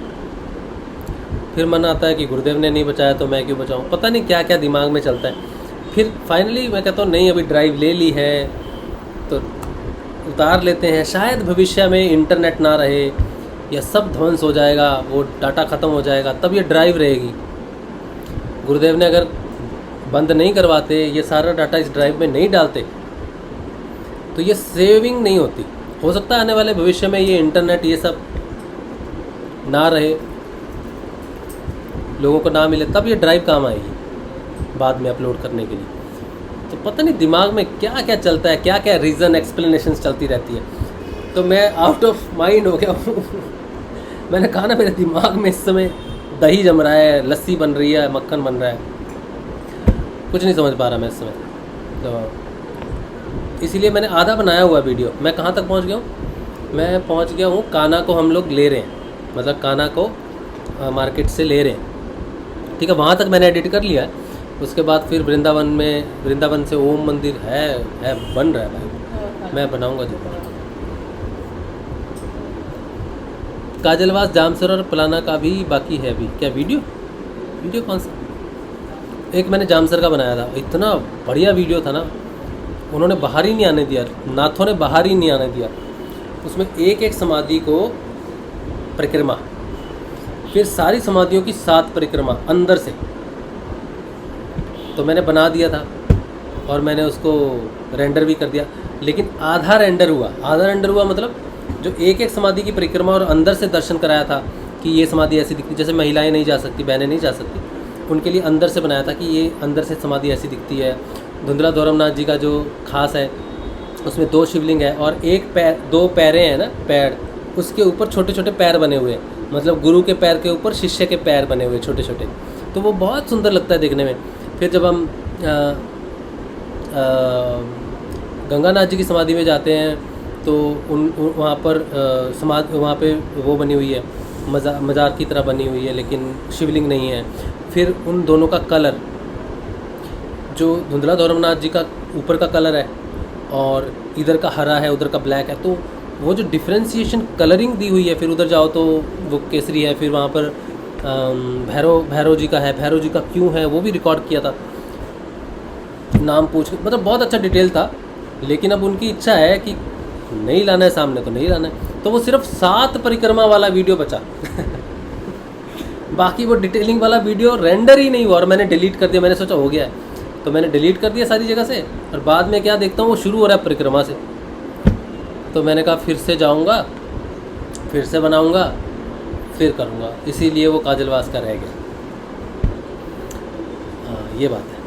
फिर मन आता है कि गुरुदेव ने नहीं बचाया तो मैं क्यों बचाऊँ, पता नहीं क्या क्या दिमाग में चलता है। फिर फाइनली मैं कहता हूँ नहीं, अभी ड्राइव ले ली है तो उतार लेते हैं। शायद भविष्य में इंटरनेट ना रहे या सब ध्वंस हो जाएगा, वो डाटा ख़त्म हो जाएगा, तब ये ड्राइव रहेगी। गुरुदेव ने अगर बंद नहीं करवाते, ये सारा डाटा इस ड्राइव में नहीं डालते, तो ये सेविंग नहीं होती। हो सकता है आने वाले भविष्य में ये इंटरनेट, ये सब ना रहे, लोगों को ना मिले, तब ये ड्राइव काम आएगी बाद में अपलोड करने के लिए। तो पता नहीं दिमाग में क्या क्या चलता है, क्या क्या रीज़न, एक्सप्लेनेशंस चलती रहती है। तो मैं आउट ऑफ माइंड हो गया हूँ। मैंने कहा ना, मेरे दिमाग में इस समय दही जम रहा है, लस्सी बन रही है, मक्खन बन रहा है, कुछ नहीं समझ पा रहा मैं इस समय। तो इसीलिए मैंने आधा बनाया हुआ वीडियो। मैं कहाँ तक पहुँच गया हूँ? मैं पहुँच गया हूँ, कान्हा को हम लोग ले रहे हैं, मतलब कान्हा को मार्केट से ले रहे हैं, ठीक है, वहाँ तक मैंने एडिट कर लिया है। उसके बाद फिर वृंदावन से ओम मंदिर है बन रहा है भाई, मैं बनाऊँगा जरूर। काजलवास, जामसर और पलाना का भी बाकी है अभी। क्या वीडियो कौन सा? एक मैंने जामसर का बनाया था, इतना बढ़िया वीडियो था ना, उन्होंने बाहर ही नहीं आने दिया, नाथों ने बाहर ही नहीं आने दिया। उसमें एक एक समाधि को परिक्रमा, फिर सारी समाधियों की 7 परिक्रमा अंदर से, तो मैंने बना दिया था और मैंने उसको रेंडर भी कर दिया। लेकिन आधा रेंडर हुआ मतलब जो एक एक समाधि की परिक्रमा और अंदर से दर्शन कराया था कि ये समाधि ऐसी दिखती, जैसे महिलाएं नहीं जा सकती, बहनें नहीं जा सकती, उनके लिए अंदर से बनाया था कि ये अंदर से समाधि ऐसी दिखती है। धुंधला धौरमनाथ जी का जो खास है, उसमें 2 शिवलिंग है और एक पैर, 2 पैरें हैं ना, पैर, उसके ऊपर छोटे छोटे पैर बने हुए हैं, मतलब गुरु के पैर के ऊपर शिष्य के पैर बने हुए छोटे छोटे, तो वो बहुत सुंदर लगता है देखने में। फिर जब हम गंगानाथ जी की समाधि में जाते हैं तो वहाँ पर वहाँ पे वो बनी हुई है, मज़ार की तरह बनी हुई है, लेकिन शिवलिंग नहीं है। फिर उन दोनों का कलर, जो धुंधला धौरमनाथ जी का ऊपर का कलर है और इधर का हरा है, उधर का ब्लैक है, तो वो जो डिफ्रेंशिएशन कलरिंग दी हुई है, फिर उधर जाओ तो वो केसरी है, फिर वहाँ पर भैरव जी का है, भैरव जी का क्यों है वो भी रिकॉर्ड किया था, नाम पूछ के, मतलब बहुत अच्छा डिटेल था। लेकिन अब उनकी इच्छा है कि नहीं लाना है सामने तो नहीं लाना है। तो वो सिर्फ 7 परिक्रमा वाला वीडियो बचा बाकी वो डिटेलिंग वाला वीडियो रेंडर ही नहीं हुआ और मैंने डिलीट कर दिया। मैंने सोचा हो गया है तो मैंने डिलीट कर दिया सारी जगह से, और बाद में क्या देखता हूँ वो शुरू हो रहा है परिक्रमा से। तो मैंने कहा फिर से जाऊँगा, फिर से बनाऊँगा, फिर करूँगा, इसीलिए वो काजलवास का रह गया। हाँ ये बात है,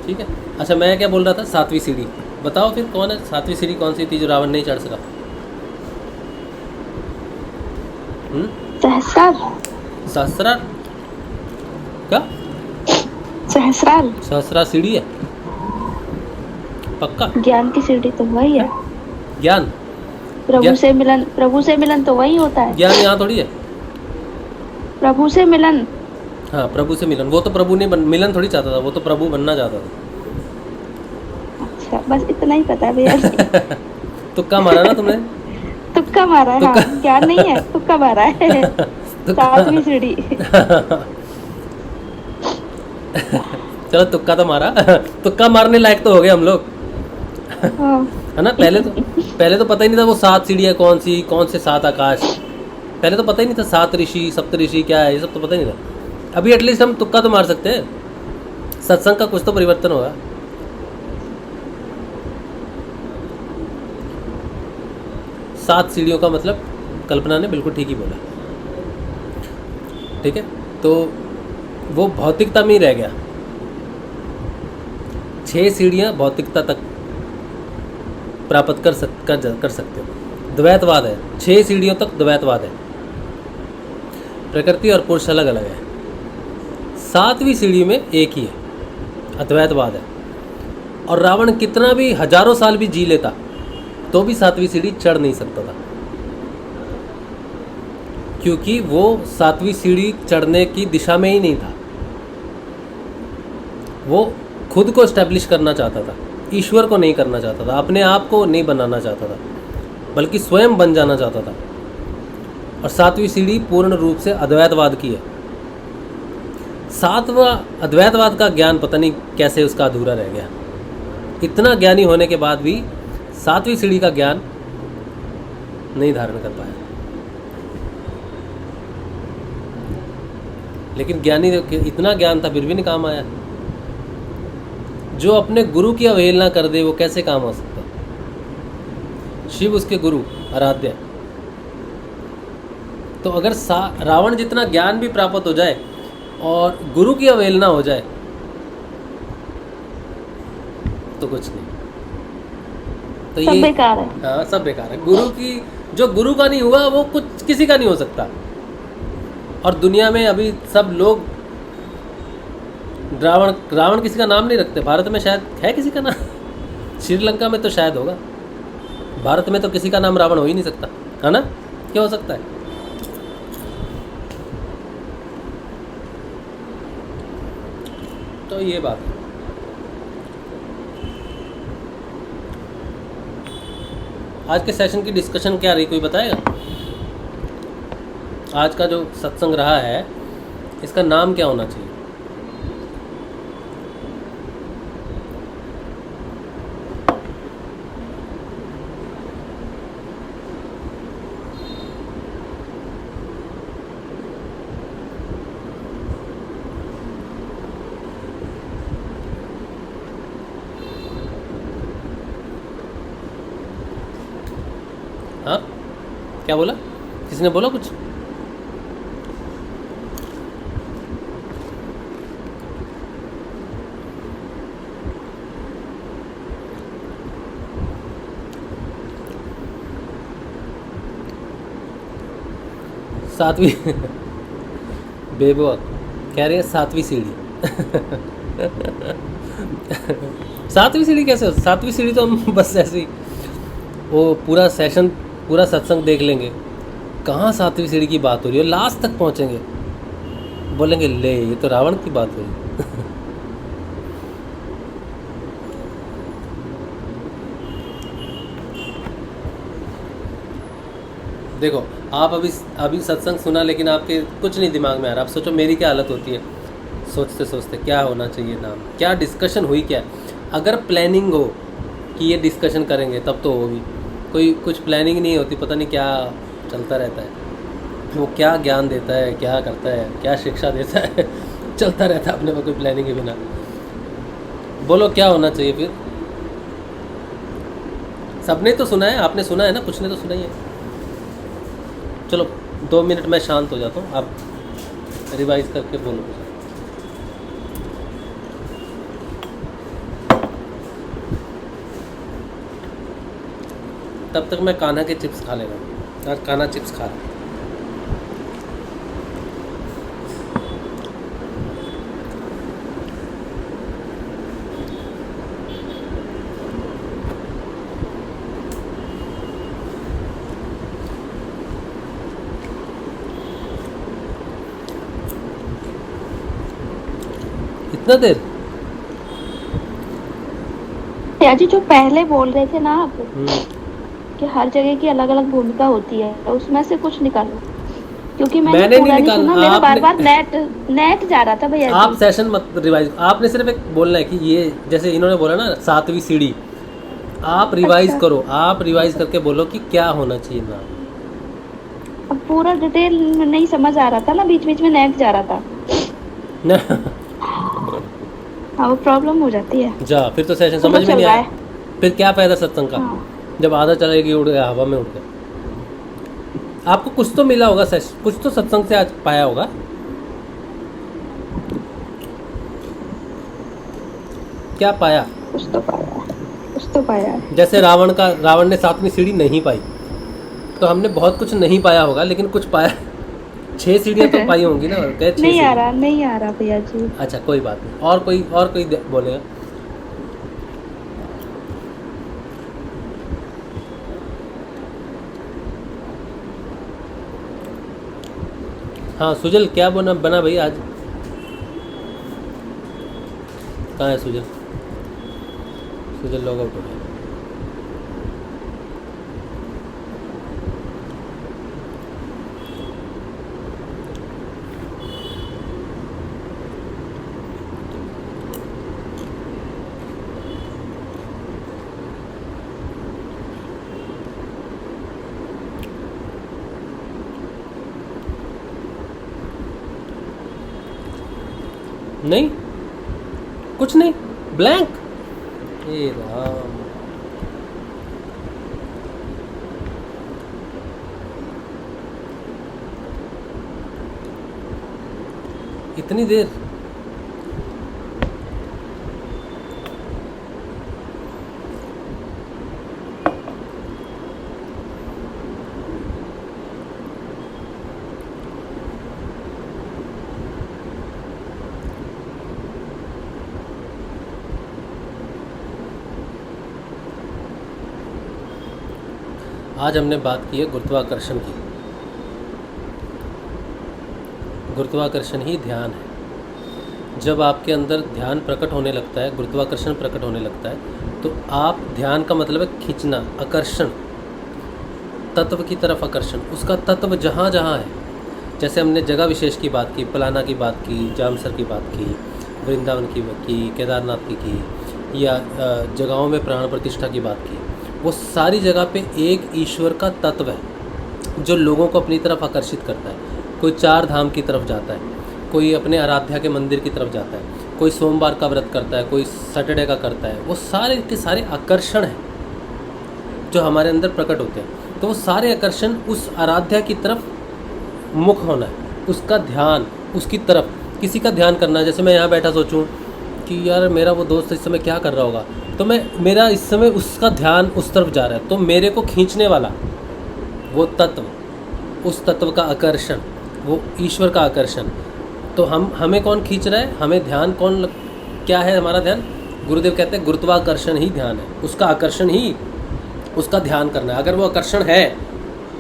ठीक है। अच्छा मैं क्या बोल रहा था, 7वीं सीढ़ी बताओ फिर कौन है 7वीं सीढ़ी कौन सी थी जो रावण नहीं चढ़ सका? सहस्रार क्या? सहस्रार सीढ़ी है पक्का? ज्ञान की सीढ़ी तो वही है। ज्ञान प्रभु से मिलन तो वही होता है। ज्ञान यहाँ थोड़ी है। प्रभु से मिलन, हाँ प्रभु से मिलन, वो तो प्रभु ने मिलन थोड़ी चाहता था, वो तो प्रभु बनना चाहता था। अच्छा बस इतना ही पता है भैया। तुक्का मारा ना तुमने? तुक्का मारा है, हाँ, ज्ञान नहीं है, तुक्का मारा है। 7वीं सीढ़ी। चलो तुक्का तो मारा तुक्का मारने लायक तो हो गए हम लोग है ना। पहले तो पता ही नहीं था वो 7 सीढ़ियाँ कौन से 7 आकाश, पहले तो पता ही नहीं था 7 ऋषि सप्तऋषि क्या है, ये सब तो पता ही नहीं था। अभी एटलीस्ट हम तुक्का तो मार सकते हैं, सत्संग का कुछ तो परिवर्तन होगा। सात सीढ़ियों का मतलब कल्पना ने बिल्कुल ठीक ही बोला, ठीक है। तो वो भौतिकता में ही रह गया। 6 सीढ़ियाँ भौतिकता तक प्राप्त कर सकते हो। द्वैतवाद है, 6 सीढ़ियों तक द्वैतवाद है, प्रकृति और पुरुष अलग अलग है। 7वीं सीढ़ी में एक ही है, अद्वैतवाद है। और रावण कितना भी हजारों साल भी जी लेता तो भी 7वीं सीढ़ी चढ़ नहीं सकता था, क्योंकि वो 7वीं सीढ़ी चढ़ने की दिशा में ही नहीं था। वो खुद को एस्टेब्लिश करना चाहता था, ईश्वर को नहीं करना चाहता था, अपने आप को नहीं बनाना चाहता था, बल्कि स्वयं बन जाना चाहता था। और 7वीं सीढ़ी पूर्ण रूप से अद्वैतवाद की है। 7वां अद्वैतवाद का ज्ञान पता नहीं कैसे उसका अधूरा रह गया। इतना ज्ञानी होने के बाद भी 7वीं सीढ़ी का ज्ञान नहीं धारण कर पाया। लेकिन ज्ञानी इतना ज्ञान था फिर भी नहीं काम आया। जो अपने गुरु की अवहेलना कर दे वो कैसे काम हो सकता? शिव उसके गुरु आराध्य। तो अगर रावण जितना ज्ञान भी प्राप्त हो जाए और गुरु की अवहेलना हो जाए तो कुछ नहीं, तो सब बेकार है। हाँ सब बेकार है। गुरु की जो गुरु का नहीं हुआ वो कुछ किसी का नहीं हो सकता। और दुनिया में अभी सब लोग रावण किसी का नाम नहीं रखते। भारत में शायद है किसी का नाम, श्रीलंका में तो शायद होगा, भारत में तो किसी का नाम रावण हो ही नहीं सकता, है ना? क्या हो सकता है? तो ये बात है। आज के सेशन की डिस्कशन क्या रही, कोई बताएगा? आज का जो सत्संग रहा है इसका नाम क्या होना चाहिए? हाँ क्या बोला? किसने बोला कुछ? सातवीं बेबुआ कह रही है 7वीं सीढ़ी 7वीं सीढ़ी कैसे हो? 7वीं सीढ़ी तो हम बस ऐसे ही वो पूरा सेशन पूरा सत्संग देख लेंगे, कहाँ 7वीं सीढ़ी की बात हो रही है, लास्ट तक पहुँचेंगे, बोलेंगे ले ये तो रावण की बात हुई। देखो आप अभी सत्संग सुना लेकिन आपके कुछ नहीं दिमाग में आ रहा। आप सोचो मेरी क्या हालत होती है सोचते सोचते क्या होना चाहिए नाम, क्या डिस्कशन हुई क्या। अगर प्लानिंग हो कि ये डिस्कशन करेंगे तब तो होगी, कोई कुछ प्लानिंग नहीं होती, पता नहीं क्या चलता रहता है, वो क्या ज्ञान देता है, क्या करता है, क्या शिक्षा देता है चलता रहता है अपने को कोई प्लानिंग के बिना। बोलो क्या होना चाहिए फिर? सबने तो सुना है, आपने सुना है ना, कुछ ने तो सुना ही है। चलो 2 मिनट मैं शांत हो जाता हूँ, आप रिवाइज करके बोलो। तब तक मैं कान्हा के चिप्स खा ले रहा हूँ, आज कान्हा चिप्स खा रहा हूँ। इतना देर? भैया जी जो पहले बोल रहे थे ना आप कि हर जगह की अलग अलग भूमिका होती है, उसमें से कुछ निकालो, क्योंकि मैंने पूरा नहीं सुना, मेरा बार बार नेट जा रहा था भैया जी। आप सेशन मत रिवाइज, आपने सिर्फ एक बोलना है कि ये जैसे इन्होंने बोला ना 7वीं सीढ़ी, आप रिवाइज अच्छा। करो, आप रिवाइज करके बोलो कि क्या होना चाहिए ना। अब पूरा डिटेल नहीं समझ आ रहा था ना, बीच बीच में नेट जा रहा था। हाँ वो प्रॉब्लम हो जाती है। जा फिर तो सेशन तो समझ में चल नहीं रहा आया, है। फिर क्या फायदा सत्संग का? हाँ। जब आधा चला गया, उड़ गया, हवा में उड़ गया। आपको कुछ तो मिला होगा, कुछ तो सत्संग से आज पाया होगा। क्या पाया? कुछ तो पाया, कुछ तो पाया। जैसे रावण ने 7वीं सीढ़ी नहीं पाई, तो हमने बहुत कुछ नहीं पाया होगा, लेकिन कुछ पाया। 6 सीढ़ियाँ तो पाई होंगी ना, कहे 6 नहीं आ रहा भैया जी। अच्छा कोई बात नहीं, और कोई बोलेगा। हाँ सुजल क्या बना भाई आज? कहाँ है सुजल? सुजल लॉग आउट हो गया। नहीं, कुछ नहीं, ब्लैंक। हे राम, इतनी देर? आज हमने बात की है गुरुत्वाकर्षण की। गुरुत्वाकर्षण ही ध्यान है। जब आपके अंदर ध्यान प्रकट होने लगता है, गुरुत्वाकर्षण प्रकट होने लगता है, तो आप ध्यान का मतलब है खींचना, आकर्षण, तत्व की तरफ आकर्षण। उसका तत्व जहाँ जहाँ है, जैसे हमने जगह विशेष की बात की, पलाना की बात की, जामसर की बात की, वृंदावन की, केदारनाथ की, या जगहों में प्राण प्रतिष्ठा की बात की, वो सारी जगह पे एक ईश्वर का तत्व है जो लोगों को अपनी तरफ आकर्षित करता है। कोई 4 धाम की तरफ जाता है, कोई अपने आराध्या के मंदिर की तरफ जाता है, कोई सोमवार का व्रत करता है, कोई सैटरडे का करता है। वो सारे के सारे आकर्षण हैं जो हमारे अंदर प्रकट होते हैं। तो वो सारे आकर्षण उस आराध्या की तरफ मुख होना है, उसका ध्यान उसकी तरफ, किसी का ध्यान करना है। जैसे मैं यहाँ बैठा सोचूं कि यार मेरा वो दोस्त इस समय क्या कर रहा होगा, तो मेरा इस समय उसका ध्यान उस तरफ जा रहा है, तो मेरे को खींचने वाला वो तत्व, उस तत्व का आकर्षण, वो ईश्वर का आकर्षण। तो हमें कौन खींच रहा है, हमें ध्यान क्या है हमारा ध्यान? गुरुदेव कहते हैं गुरुत्वाकर्षण ही ध्यान है, उसका आकर्षण ही, उसका ध्यान करना है। अगर वो आकर्षण है,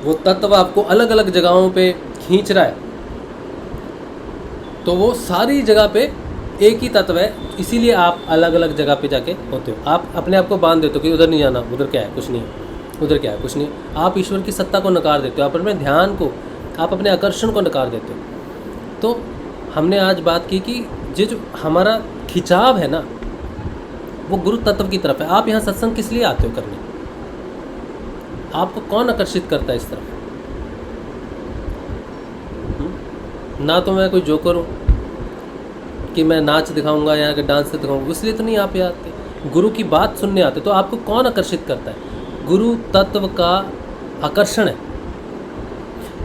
वो तत्व आपको अलग अलग जगहों पे खींच रहा है, तो वो सारी जगह पे एक ही तत्व है, इसीलिए आप अलग अलग जगह पे जाके होते हो। आप अपने आप को बांध देते हो कि उधर नहीं जाना, उधर क्या है, कुछ नहीं है, उधर क्या है, कुछ नहीं है। आप ईश्वर की सत्ता को नकार देते हो, आप अपने ध्यान को, आप अपने आकर्षण को नकार देते हो। तो हमने आज बात की कि ये जो हमारा खिंचाव है ना, वो गुरु तत्व की तरफ है। आप यहाँ सत्संग किस लिए आते हो करने? आपको कौन आकर्षित करता है इस तरफ? ना तो मैं कोई जोकर हूँ कि मैं नाच दिखाऊंगा या डांस से दिखाऊंगा, इसलिए तो नहीं आप आते। गुरु की बात सुनने आते। तो आपको कौन आकर्षित करता है? गुरु तत्व का आकर्षण है।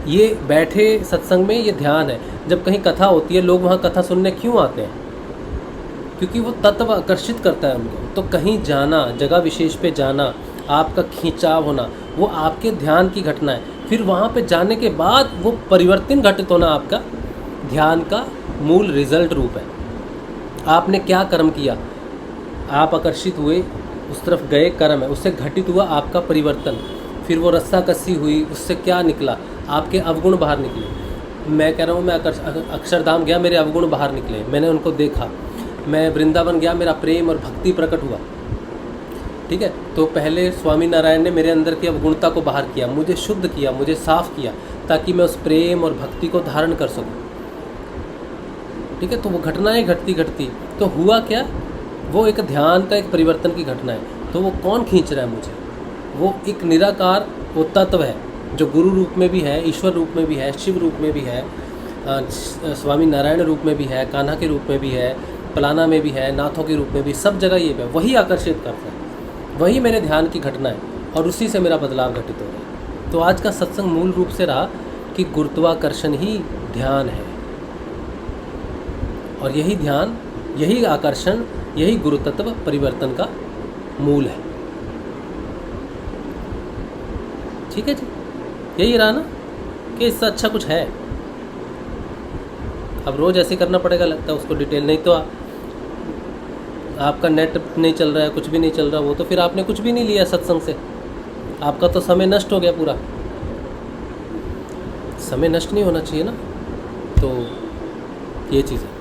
ये बैठे सत्संग में ये ध्यान है। जब कहीं कथा होती है, लोग वहाँ कथा सुनने क्यों आते हैं? क्योंकि वो तत्व आकर्षित करता है उनको। तो कहीं जाना, जगह विशेष पे जाना, आपका खींचाव होना, वो आपके ध्यान की घटना है। फिर वहाँ पे जाने के बाद वो परिवर्तन घटित होना आपका ध्यान का मूल रिजल्ट रूप है। आपने क्या कर्म किया, आप आकर्षित हुए, उस तरफ गए, कर्म है, उससे घटित हुआ आपका परिवर्तन। फिर वो रस्सा कस्सी हुई, उससे क्या निकला? आपके अवगुण बाहर निकले। मैं कह रहा हूँ, मैं अक्षरधाम गया, मेरे अवगुण बाहर निकले, मैंने उनको देखा। मैं वृंदावन गया, मेरा प्रेम और भक्ति प्रकट हुआ। ठीक है, तो पहले स्वामी नारायण ने मेरे अंदर की अवगुणता को बाहर किया, मुझे शुद्ध किया, मुझे साफ किया, ताकि मैं उस प्रेम और भक्ति को धारण कर सकूं। ठीक है, तो वो घटनाएं घटती घटती तो हुआ क्या? वो एक ध्यान का एक परिवर्तन की घटना है। तो वो कौन खींच रहा है मुझे? वो एक निराकार वो तत्व है जो गुरु रूप में भी है, ईश्वर रूप में भी है, शिव रूप में भी है, स्वामी नारायण रूप में भी है, कान्हा के रूप में भी है, पलाना में भी है, नाथों के रूप में भी, सब जगह ये है। वही आकर्षित करता है, वही मेरे ध्यान की घटना है और उसी से मेरा बदलाव घटित हो रहा है। तो आज का सत्संग मूल रूप से रहा कि गुरुत्वाकर्षण ही ध्यान है, और यही ध्यान, यही आकर्षण, यही गुरु तत्व परिवर्तन का मूल है। ठीक है जी, यही रहा ना कि इससे अच्छा कुछ है? अब रोज़ ऐसे करना पड़ेगा, लगता है उसको डिटेल। नहीं तो आपका नेट नहीं चल रहा है, कुछ भी नहीं चल रहा, वो तो फिर आपने कुछ भी नहीं लिया सत्संग से, आपका तो समय नष्ट हो गया पूरा। समय नष्ट नहीं होना चाहिए ना, तो ये चीज़ है।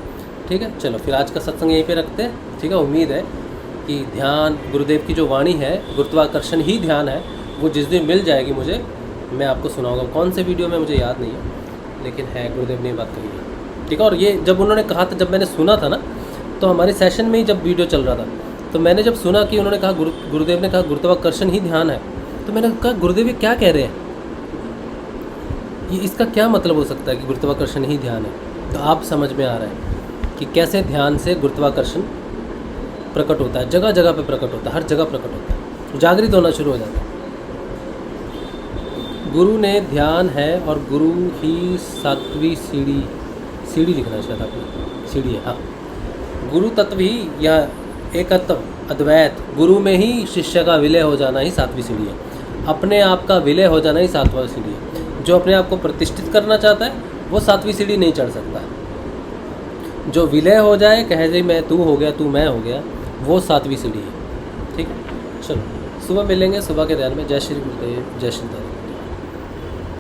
ठीक है, चलो फिर आज का सत्संग यहीं पे रखते हैं। ठीक है, उम्मीद है कि ध्यान, गुरुदेव की जो वाणी है, गुरुत्वाकर्षण ही ध्यान है, वो जिस दिन मिल जाएगी मुझे, मैं आपको सुनाऊंगा। कौन से वीडियो में मुझे याद नहीं है, लेकिन है, गुरुदेव ने ये बात कही है। ठीक है, और ये जब उन्होंने कहा था, जब मैंने सुना था ना, तो हमारे सेशन में ही जब वीडियो चल रहा था, तो मैंने जब सुना कि उन्होंने कहा, गुरुदेव ने कहा गुरुत्वाकर्षण ही ध्यान है, तो मैंने कहा गुरुदेव ये क्या कह रहे हैं? ये इसका क्या मतलब हो सकता है कि गुरुत्वाकर्षण ही ध्यान है? तो आप समझ में आ रहा है कि कैसे ध्यान से गुरुत्वाकर्षण प्रकट होता है, जगह जगह पे प्रकट होता है, हर जगह प्रकट होता है, जागृत होना शुरू हो जाता है। गुरु ने ध्यान है और गुरु ही सातवीं सीढ़ी लिखना है शायद आपने, सीढ़ी है, हाँ। गुरु तत्व ही या एकत्व अद्वैत, गुरु में ही शिष्य का विलय हो जाना ही सातवीं सीढ़ी है। अपने आप का विलय हो जाना ही सातवां सीढ़ी है। जो अपने आप को प्रतिष्ठित करना चाहता है वो सातवीं सीढ़ी नहीं चढ़ सकता। जो विलय हो जाए, कहे दे मैं तू हो गया, तू मैं हो गया, वो सातवीं सीढ़ी है। ठीक है, चलो सुबह मिलेंगे, सुबह के ध्यान में। जय श्री गुरुदेव, जय श्री दादा।